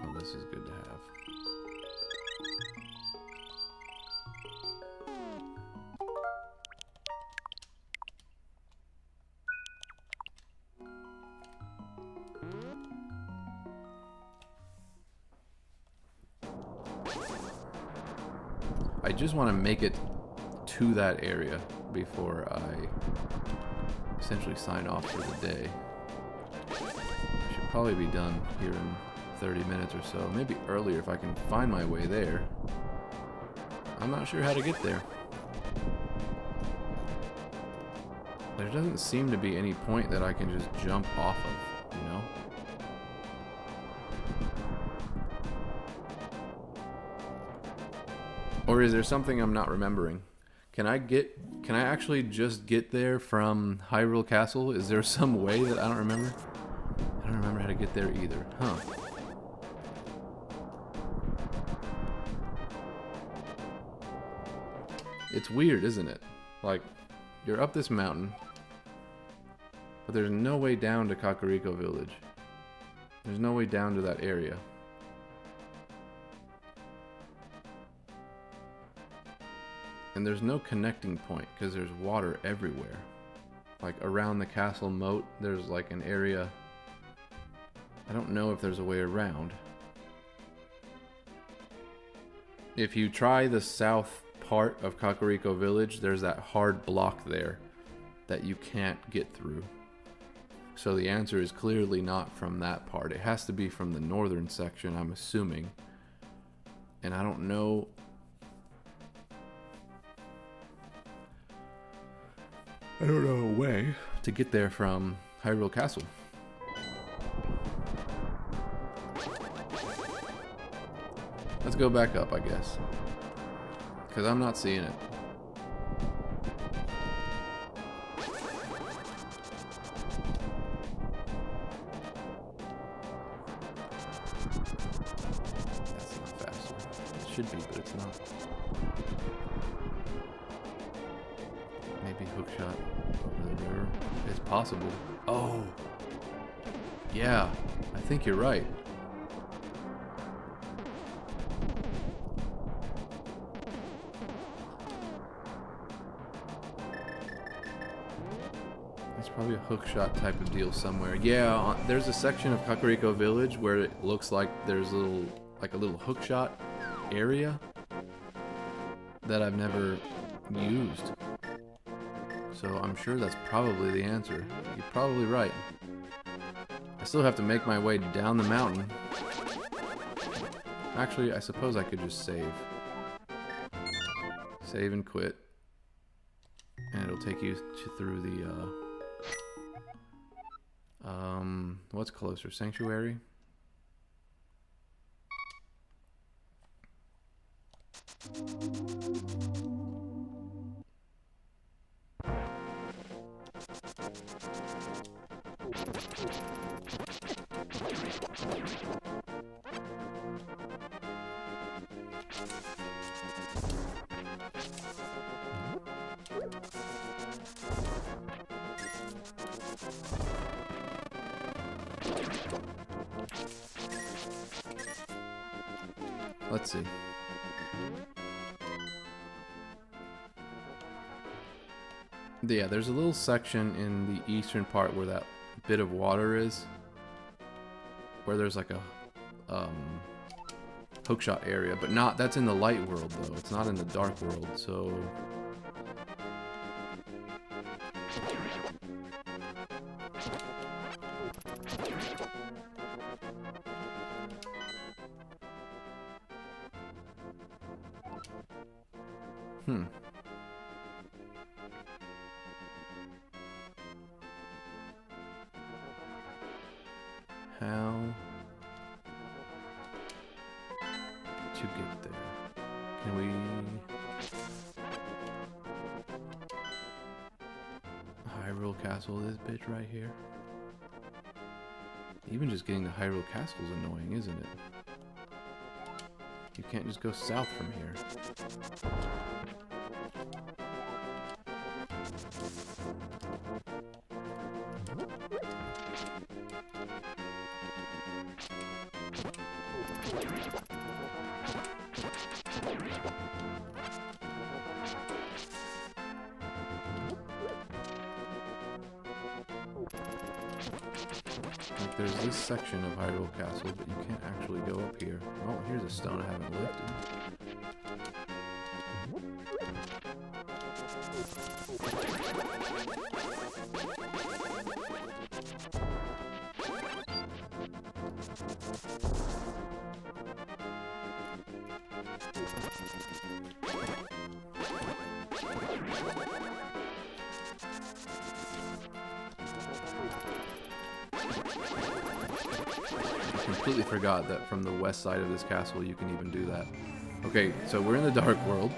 Oh, this is good to have. I just want to make it to that area before I essentially sign off for the day. I should probably be done here in 30 minutes or so, maybe earlier if I can find my way there. I'm not sure how to get there. There doesn't seem to be any point that I can just jump off of, you know? Or is there something I'm not remembering? Can I actually just get there from Hyrule Castle? Is there some way that I don't remember? I don't remember how to get there either. Huh. It's weird, isn't it? Like, you're up this mountain, but there's no way down to Kakariko Village. There's no way down to that area. And there's no connecting point because there's water everywhere. Like around the castle moat, there's like an area. I don't know if there's a way around. If you try the south part of Kakariko Village, there's that hard block there that you can't get through. So the answer is clearly not from that part. It has to be from the northern section, I'm assuming. And I don't know. I don't know a way to get there from Hyrule Castle. Let's go back up, I guess. Because I'm not seeing it. That's not faster. It should be, but it's not. Maybe hookshot over the river. It's possible. Oh! Yeah, I think you're right. It's probably a hookshot type of deal somewhere. Yeah, there's a section of Kakariko Village where it looks like there's a little hookshot area that I've never used. So I'm sure that's probably the answer. You're probably right. I still have to make my way down the mountain. Actually, I suppose I could just save. Save and quit. And it'll take you through the, what's closer? Sanctuary? Let's see. Yeah, there's a little section in the eastern part where that bit of water is, where there's like a hookshot area, but not, that's in the light world though. It's not in the dark world, so how to get there? Can we... Hyrule Castle, this bitch right here. Even just getting to Hyrule Castle is annoying, isn't it? You can't just go south from here. Like there's this section of Hyrule Castle, but you can't actually go up here. Oh, here's a stone I haven't lifted. I completely forgot that from the west side of this castle you can even do that. Okay, so we're in the dark world.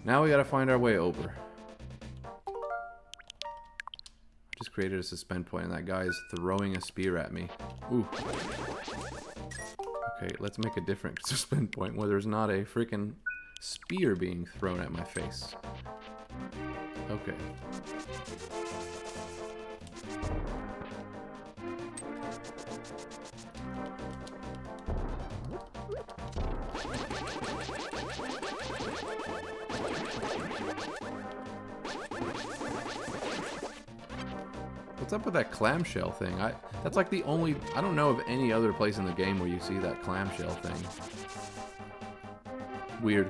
Now we gotta find our way over. I just created a suspend point and that guy is throwing a spear at me. Ooh. Okay, let's make a different suspend point where there's not a freaking spear being thrown at my face. Okay. What's up with that clamshell thing? That's like the only... I don't know of any other place in the game where you see that clamshell thing. Weird.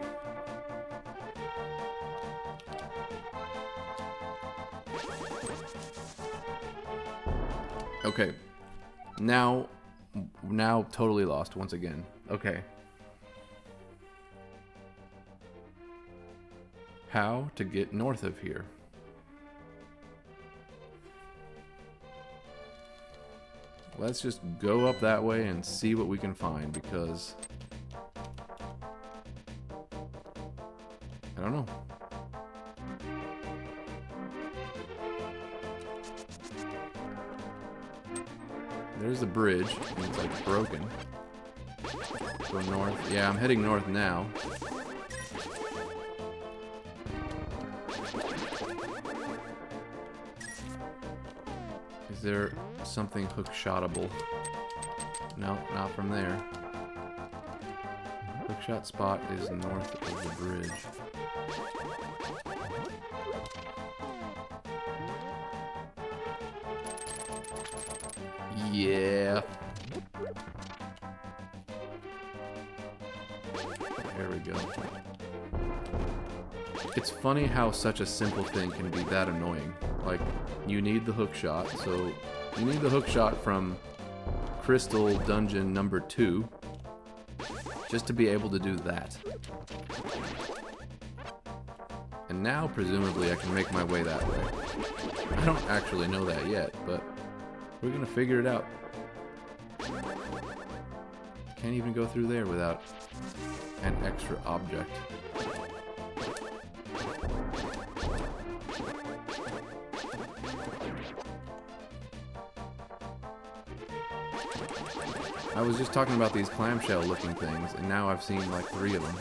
Okay. Now totally lost once again. Okay. How to get north of here? Let's just go up that way and see what we can find, because I don't know. There's the bridge, and it's like broken. Go north. Yeah, I'm heading north now. Is there something hook-shotable? No, not from there. Hookshot spot is north of the bridge. Yeah. There we go. It's funny how such a simple thing can be that annoying. Like, you need the hookshot, so you need the hookshot from Crystal Dungeon number 2 just to be able to do that. And now, presumably, I can make my way that way. I don't actually know that yet, but we're gonna figure it out. Can't even go through there without an extra object. I was just talking about these clamshell looking things, and now I've seen like 3 of them.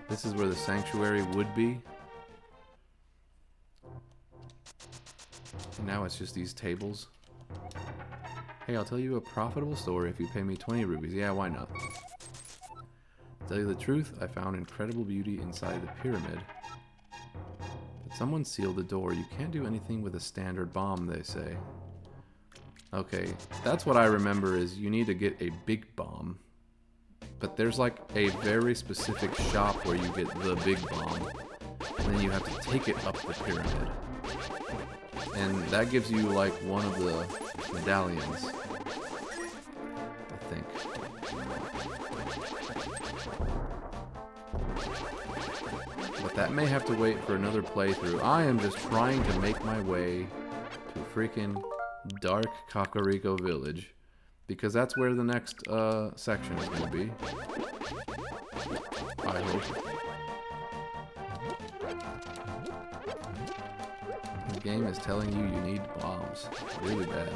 This is where the sanctuary would be. And now it's just these tables. Hey, I'll tell you a profitable story if you pay me 20 rubies. Yeah, why not? To tell you the truth, I found incredible beauty inside the pyramid. But someone sealed the door. You can't do anything with a standard bomb, they say. Okay, that's what I remember is you need to get a big bomb. But there's like a very specific shop where you get the big bomb. And then you have to take it up the pyramid. And that gives you like one of the medallions, I think. But that may have to wait for another playthrough. I am just trying to make my way to freaking Dark Kakariko Village, because that's where the next section is going to be. I hope. The game is telling you need bombs. Really bad.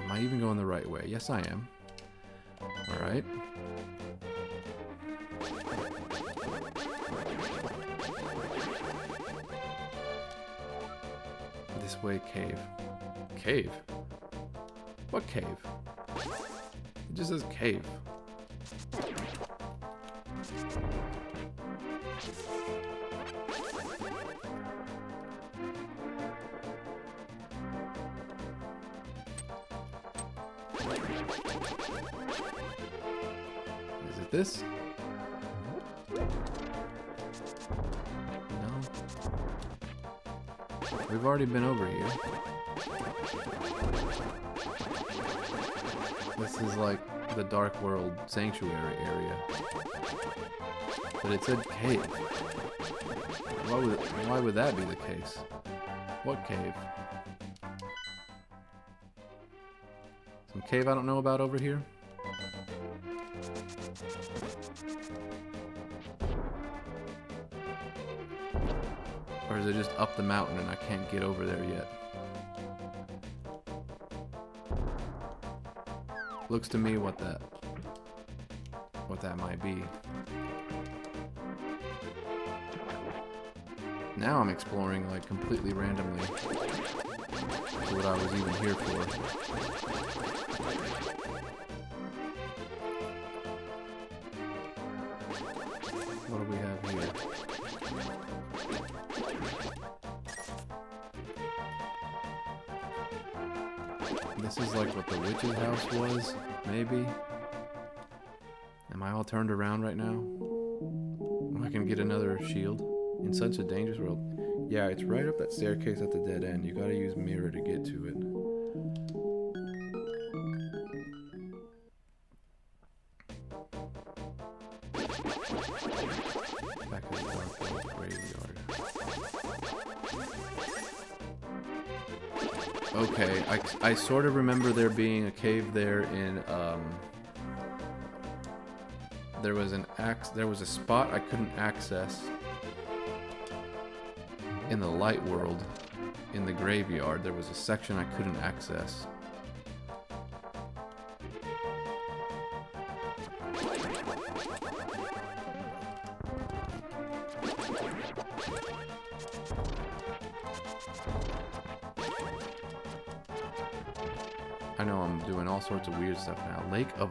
Am I even going the right way? Yes, I am. Alright. This way, cave. Cave? What cave? It just says cave. Is it this? No. We've already been over here. This is like the Dark World Sanctuary area. But it said cave. Why would that be the case? What cave? Some cave I don't know about over here? Or is it just up the mountain and I can't get over there yet? Looks to me what that might be. Now I'm exploring like completely randomly. That's what I was even here for. What do we have here? This is like what the witch's house was, maybe? Am I all turned around right now? I can get another shield in such a dangerous world. Yeah, it's right up that staircase at the dead end. You gotta use mirror to get to it. Back in the dark old graveyard. Okay, I sort of remember there being a cave there in there was a spot I couldn't access in the light world. In the graveyard there was a section I couldn't access. I know I'm doing all sorts of weird stuff now. Lake of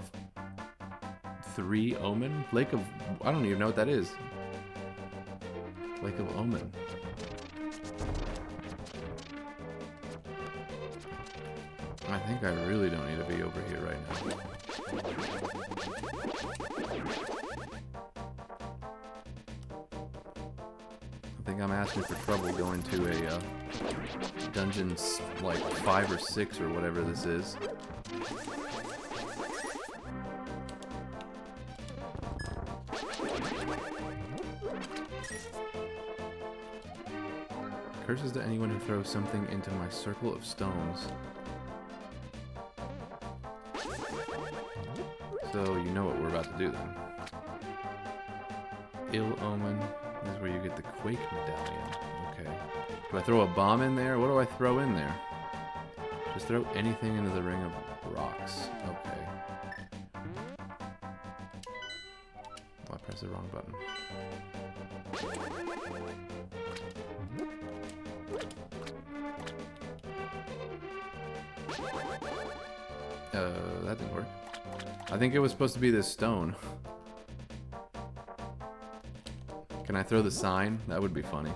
3 Omen? Lake of... I don't even know what that is. Lake of Omen. I think I really don't need to be over here right now. I think I'm asking for trouble going to a dungeon like 5 or 6 or whatever this is. Curses to anyone who throws something into my circle of stones. So you know what we're about to do then. Ill Omen. This is where you get the Quake medallion. Okay. Do I throw a bomb in there? What do I throw in there? Just throw anything into the ring of rocks. Okay. Oh, I pressed the wrong button. That didn't work. I think it was supposed to be this stone. Can I throw the sign? That would be funny.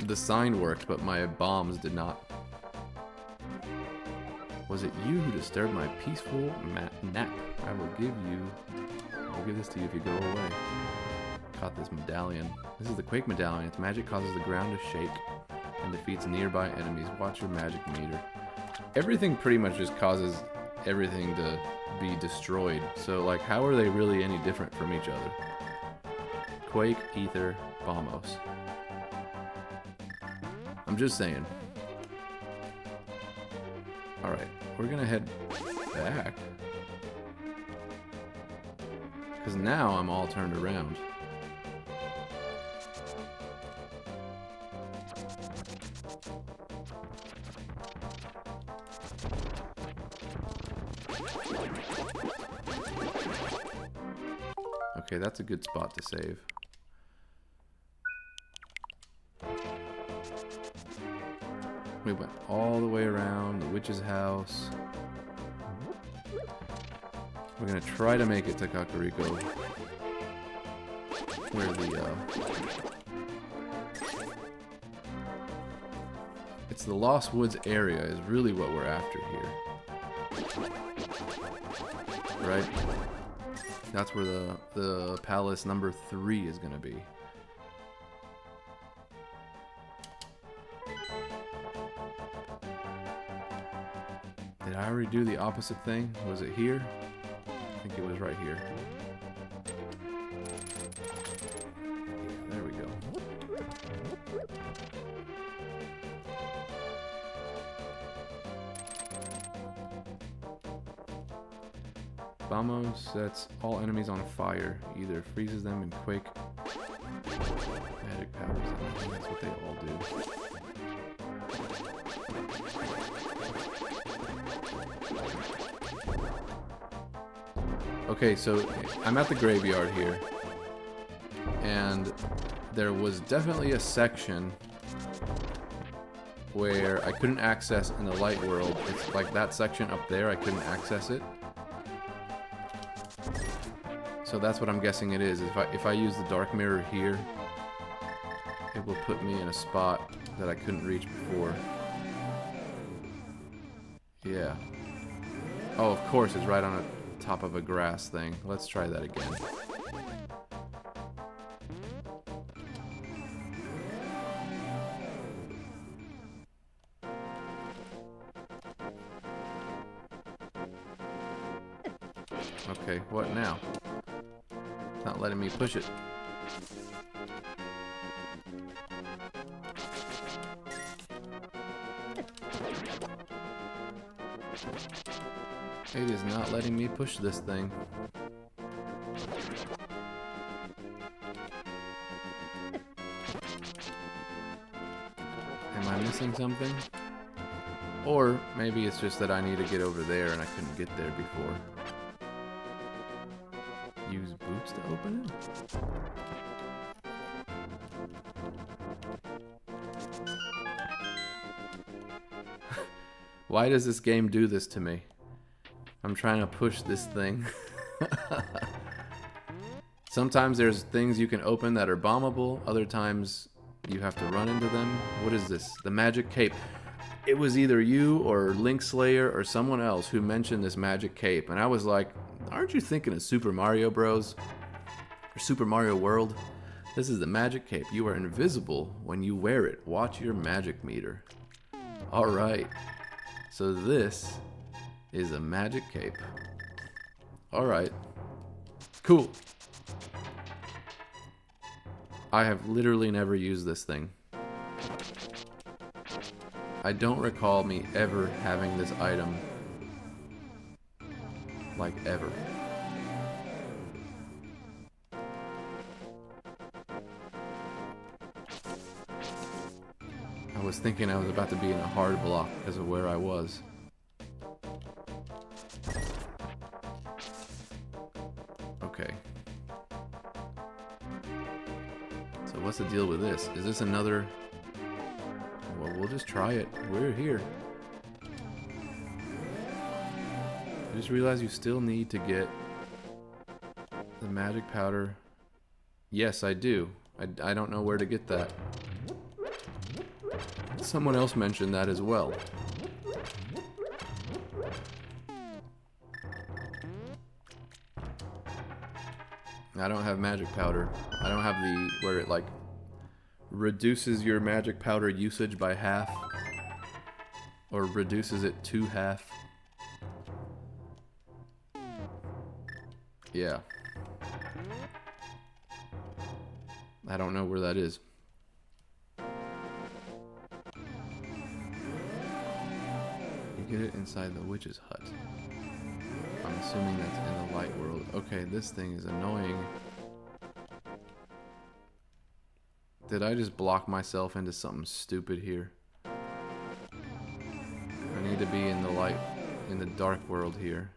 The sign worked, but my bombs did not. Was it you who disturbed my peaceful nap? I will give this to you if you go away. Caught this medallion. This is the Quake medallion. Its magic causes the ground to shake and defeats nearby enemies. Watch your magic meter. Everything pretty much just causes everything to be destroyed. So, like, how are they really any different from each other? Quake, Ether, Bombos. I'm just saying. Alright, we're gonna head back. Because now I'm all turned around. Okay, that's a good spot to save. We went all the way around the witch's house. We're gonna try to make it to Kakariko, where it's the Lost Woods area is really what we're after here. Right? That's where the palace number 3 is gonna be. Did I already do the opposite thing? Was it here? I think it was right here. Yeah, there we go. Bamo sets all enemies on fire, either freezes them in quake. Magic powers, I think that's what they all do. Okay, so I'm at the graveyard here, and there was definitely a section where I couldn't access in the light world. It's like that section up there, I couldn't access it. So that's what I'm guessing it is. If I use the dark mirror here, it will put me in a spot that I couldn't reach before. Yeah. Oh, of course, it's right on the top of a grass thing. Let's try that again. Okay, what now? It's not letting me push it. It is not letting me push this thing. Am I missing something? Or maybe it's just that I need to get over there and I couldn't get there before. Use boots to open it? Why does this game do this to me? I'm trying to push this thing. Sometimes there's things you can open that are bombable. Other times you have to run into them. What is this? The magic cape. It was either you or Link Slayer or someone else who mentioned this magic cape. And I was like, aren't you thinking of Super Mario Bros? Or Super Mario World? This is the magic cape. You are invisible when you wear it. Watch your magic meter. Alright. So this is a magic cape. Alright. Cool. I have literally never used this thing. I don't recall me ever having this item. Like, ever. I was thinking I was about to be in a hard block because of where I was. Okay. So what's the deal with this? Is this another... Well, we'll just try it. We're here. I just realized you still need to get the magic powder. Yes, I do. I don't know where to get that. Someone else mentioned that as well. I don't have magic powder. I don't have the where it like reduces your magic powder usage by half or reduces it to half. Yeah. I don't know where that is. You get it inside the witch's hut. I'm assuming that's in the light world. Okay, this thing is annoying. Did I just block myself into something stupid here? I need to be in the light, in the dark world here.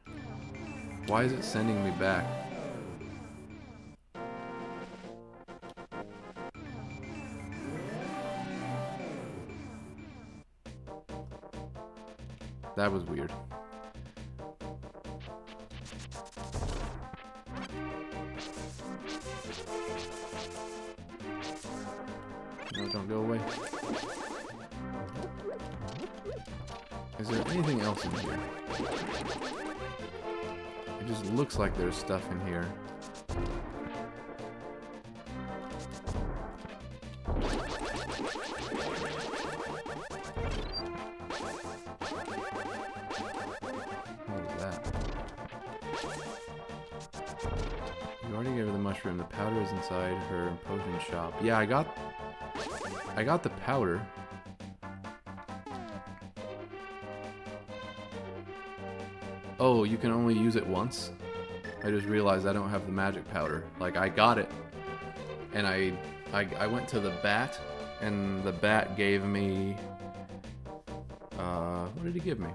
Why is it sending me back? That was weird. No, don't go away. Is there anything else in here? It just looks like there's stuff in here. What is that? You already gave her the mushroom. The powder is inside her potion shop. Yeah, I got the powder. Oh, you can only use it once? I just realized I don't have the magic powder. Like, I got it, and I went to the bat, and the bat gave me... what did he give me?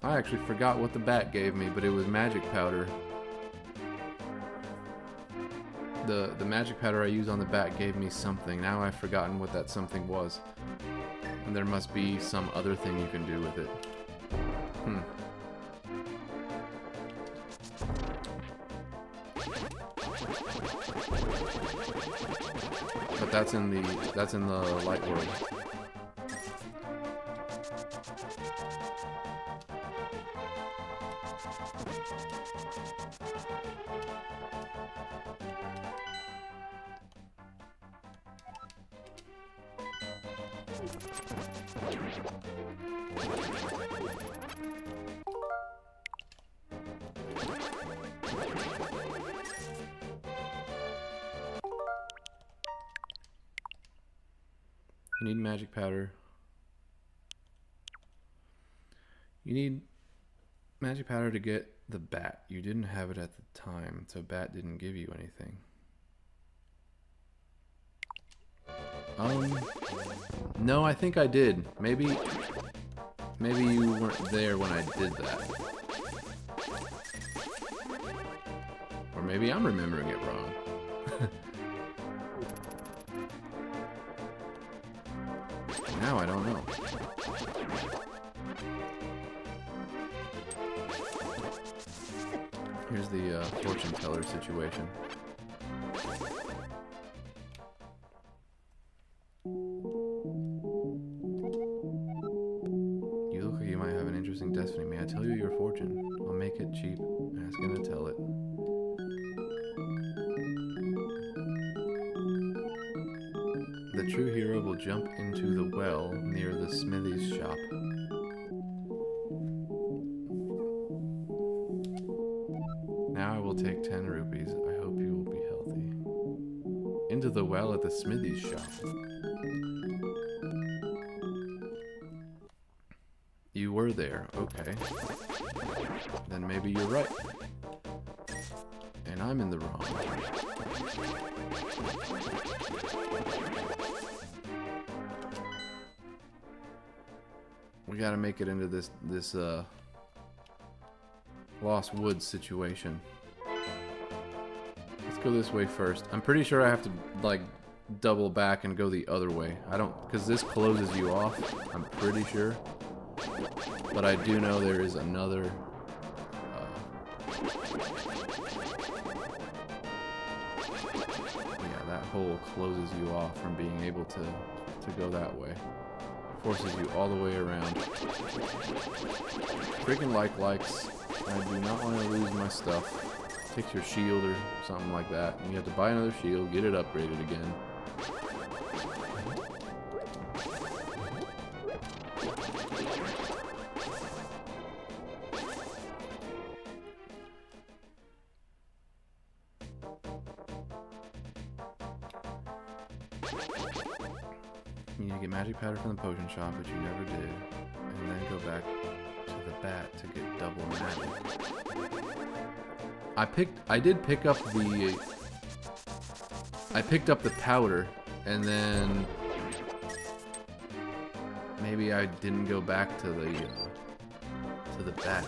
I actually forgot what the bat gave me, but it was magic powder. The magic powder I used on the bat gave me something. Now I've forgotten what that something was. And there must be some other thing you can do with it. But that's in the light world. You need magic powder. You need magic powder to get the bat. You didn't have it at the time, so bat didn't give you anything. No, I think I did. Maybe you weren't there when I did that. Or maybe I'm remembering it wrong. Now I don't know. Here's the fortune teller situation. You look like you might have an interesting destiny. May I tell you your fortune? I'll make it cheap. Ask him to tell it. The true hero will jump into the well near the smithy's shop. Now I will take 10 rupees. I hope you will be healthy. Into the well at the smithy's shop. You were there, okay. Then maybe you're right. And I'm in the wrong. We gotta make it into this Lost Woods situation. Let's go this way first. I'm pretty sure I have to like double back and go the other way. I don't, because this closes you off. I'm pretty sure, but I do know there is another. Yeah, that hole closes you off from being able to go that way. Forces you all the way around. Freaking likes. I do not want to lose my stuff. Takes your shield or something like that, and you have to buy another shield, get it upgraded again. You need to get magic powder from the potion shop, which you never did, and then go back to the bat to get double magic. I picked up the powder, and then maybe I didn't go back to the bat.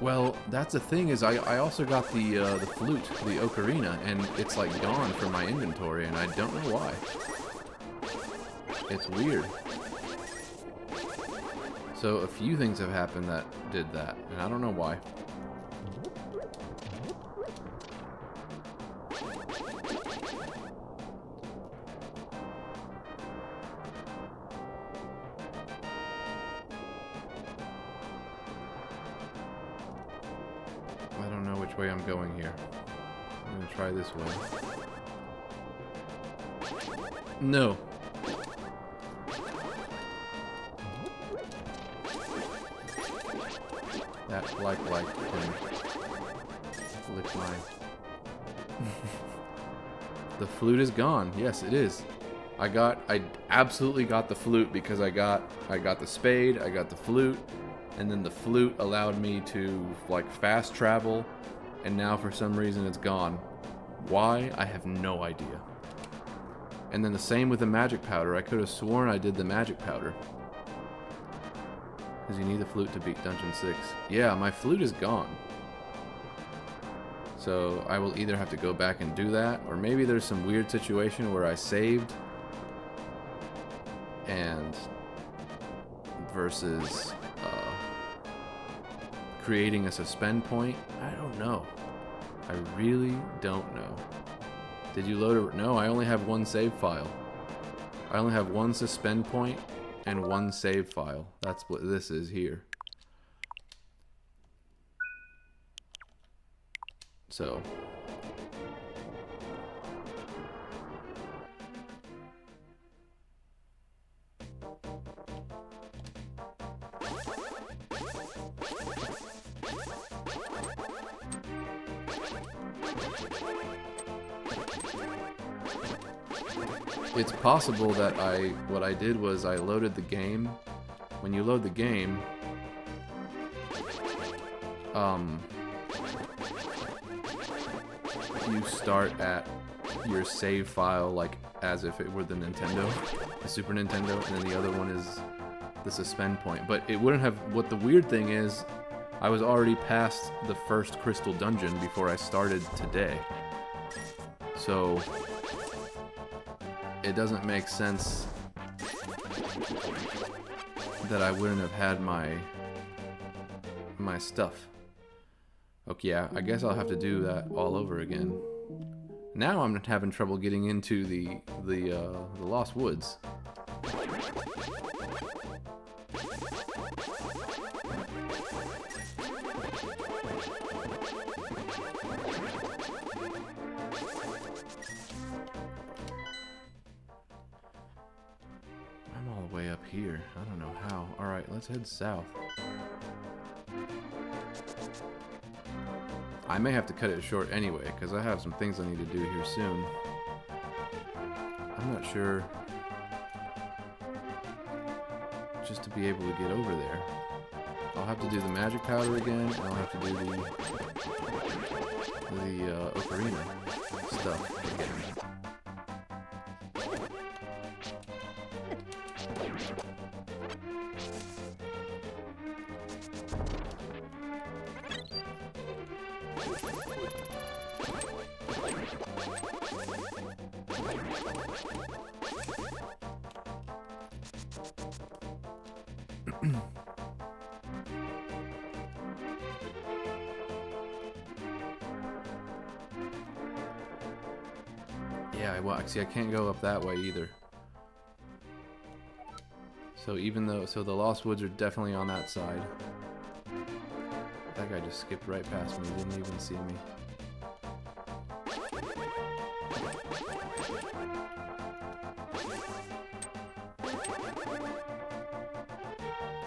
Well, that's the thing is I also got the flute, the ocarina, and it's like gone from my inventory, and I don't know why. It's weird. So a few things have happened that did that, and I don't know why. which way I'm going here. I'm gonna try this way. No. That like can lick my... The flute is gone. Yes, it is. I absolutely got the flute because I got the spade, I got the flute, and then the flute allowed me to like fast travel, and now for some reason it's gone. Why? I have no idea. And then the same with the magic powder. I could have sworn I did the magic powder. Because you need the flute to beat Dungeon 6. Yeah, my flute is gone. So I will either have to go back and do that, or maybe there's some weird situation where I saved and versus creating a suspend point. I don't know. I really don't know. Did you load it? No, I only have one save file. I only have one suspend point and one save file. That's what this is here. So it's possible that what I did was I loaded the game. When you load the game, you start at your save file like as if it were the Nintendo, the Super Nintendo, and then the other one is the suspend point. But it wouldn't have, what the weird thing is, I was already past the first crystal dungeon before I started today. So it doesn't make sense that I wouldn't have had my stuff. Okay, yeah, I guess I'll have to do that all over again. Now I'm having trouble getting into the Lost Woods. I'm all the way up here. I don't know how. Alright, let's head south. I may have to cut it short anyway, because I have some things I need to do here soon. I'm not sure. Just to be able to get over there. I'll have to do the magic powder again, and I'll have to do the ocarina stuff again. Yeah, well, see, I can't go up that way either. So even though, so the Lost Woods are definitely on that side. That guy just skipped right past me, didn't even see me.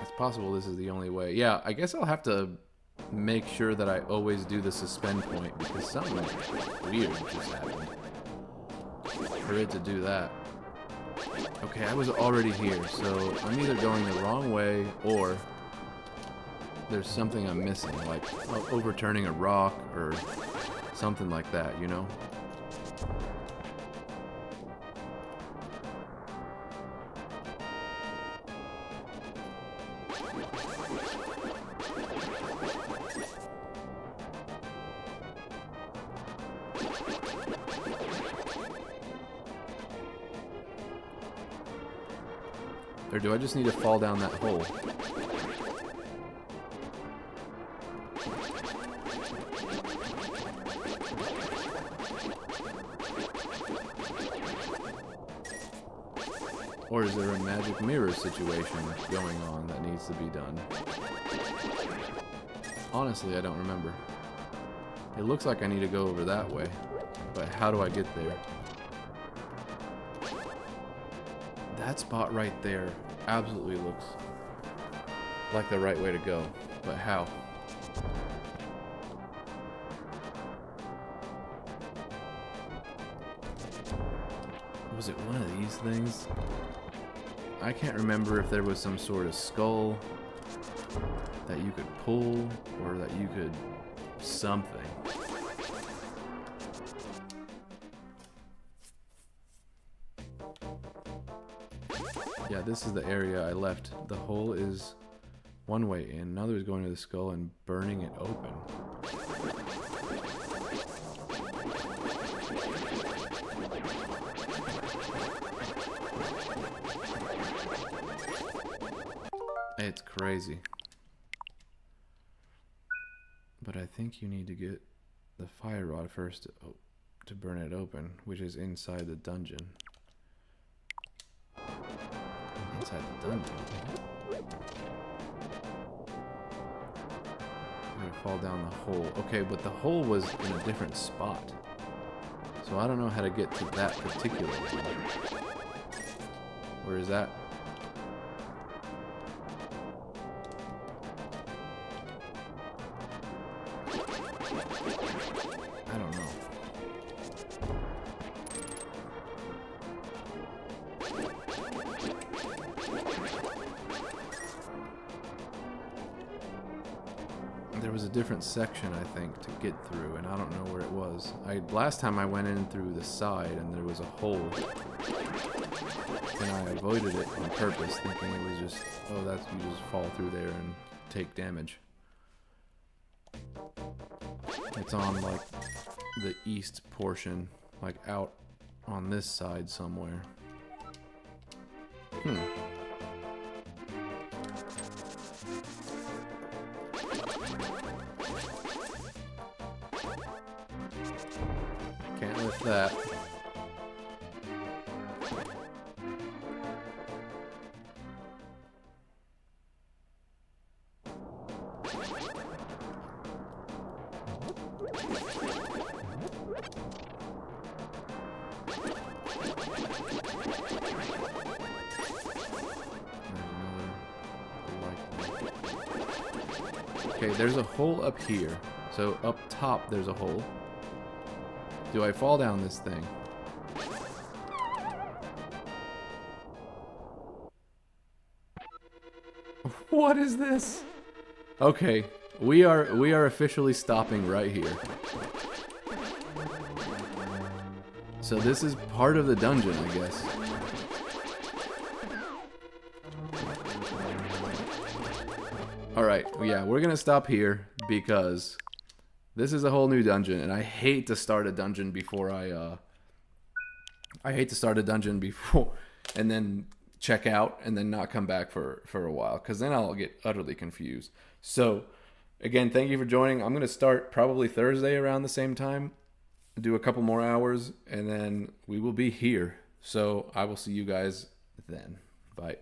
It's possible this is the only way. Yeah, I guess I'll have to make sure that I always do the suspend point, because something weird just happened for it to do that. Okay, I was already here, so I'm either going the wrong way or there's something I'm missing, like overturning a rock or something like that, you know? Or do I just need to fall down that hole? Or is there a magic mirror situation going on that needs to be done? Honestly, I don't remember. It looks like I need to go over that way, but how do I get there? That spot right there absolutely looks like the right way to go, but how? Was it one of these things? I can't remember if there was some sort of skull that you could pull or that you could something. Yeah, this is the area I left. The hole is one way in. Now there's going to the skull and burning it open. It's crazy. But I think you need to get the fire rod first to burn it open, which is inside the dungeon. Inside the dungeon? I'm gonna fall down the hole. Okay, but the hole was in a different spot. So I don't know how to get to that particular one. Where is that? I don't know. There was a different section, I think, to get through, and I don't know where it was. Last time I went in through the side, and there was a hole, and I avoided it on purpose, thinking it was just, oh, that's, you just fall through there and take damage. It's on, like, the east portion, like, out on this side somewhere. Can't lift that. Okay, there's a hole up here. So up top there's a hole. Do I fall down this thing? What is this? Okay, we are officially stopping right here. So this is part of the dungeon, I guess. Alright, yeah, we're gonna stop here because this is a whole new dungeon, and I hate to start a dungeon before I hate to start a dungeon before and then check out and then not come back for a while, because then I'll get utterly confused. So, again, thank you for joining. I'm gonna start probably Thursday around the same time, do a couple more hours, and then we will be here. So I will see you guys then. Bye.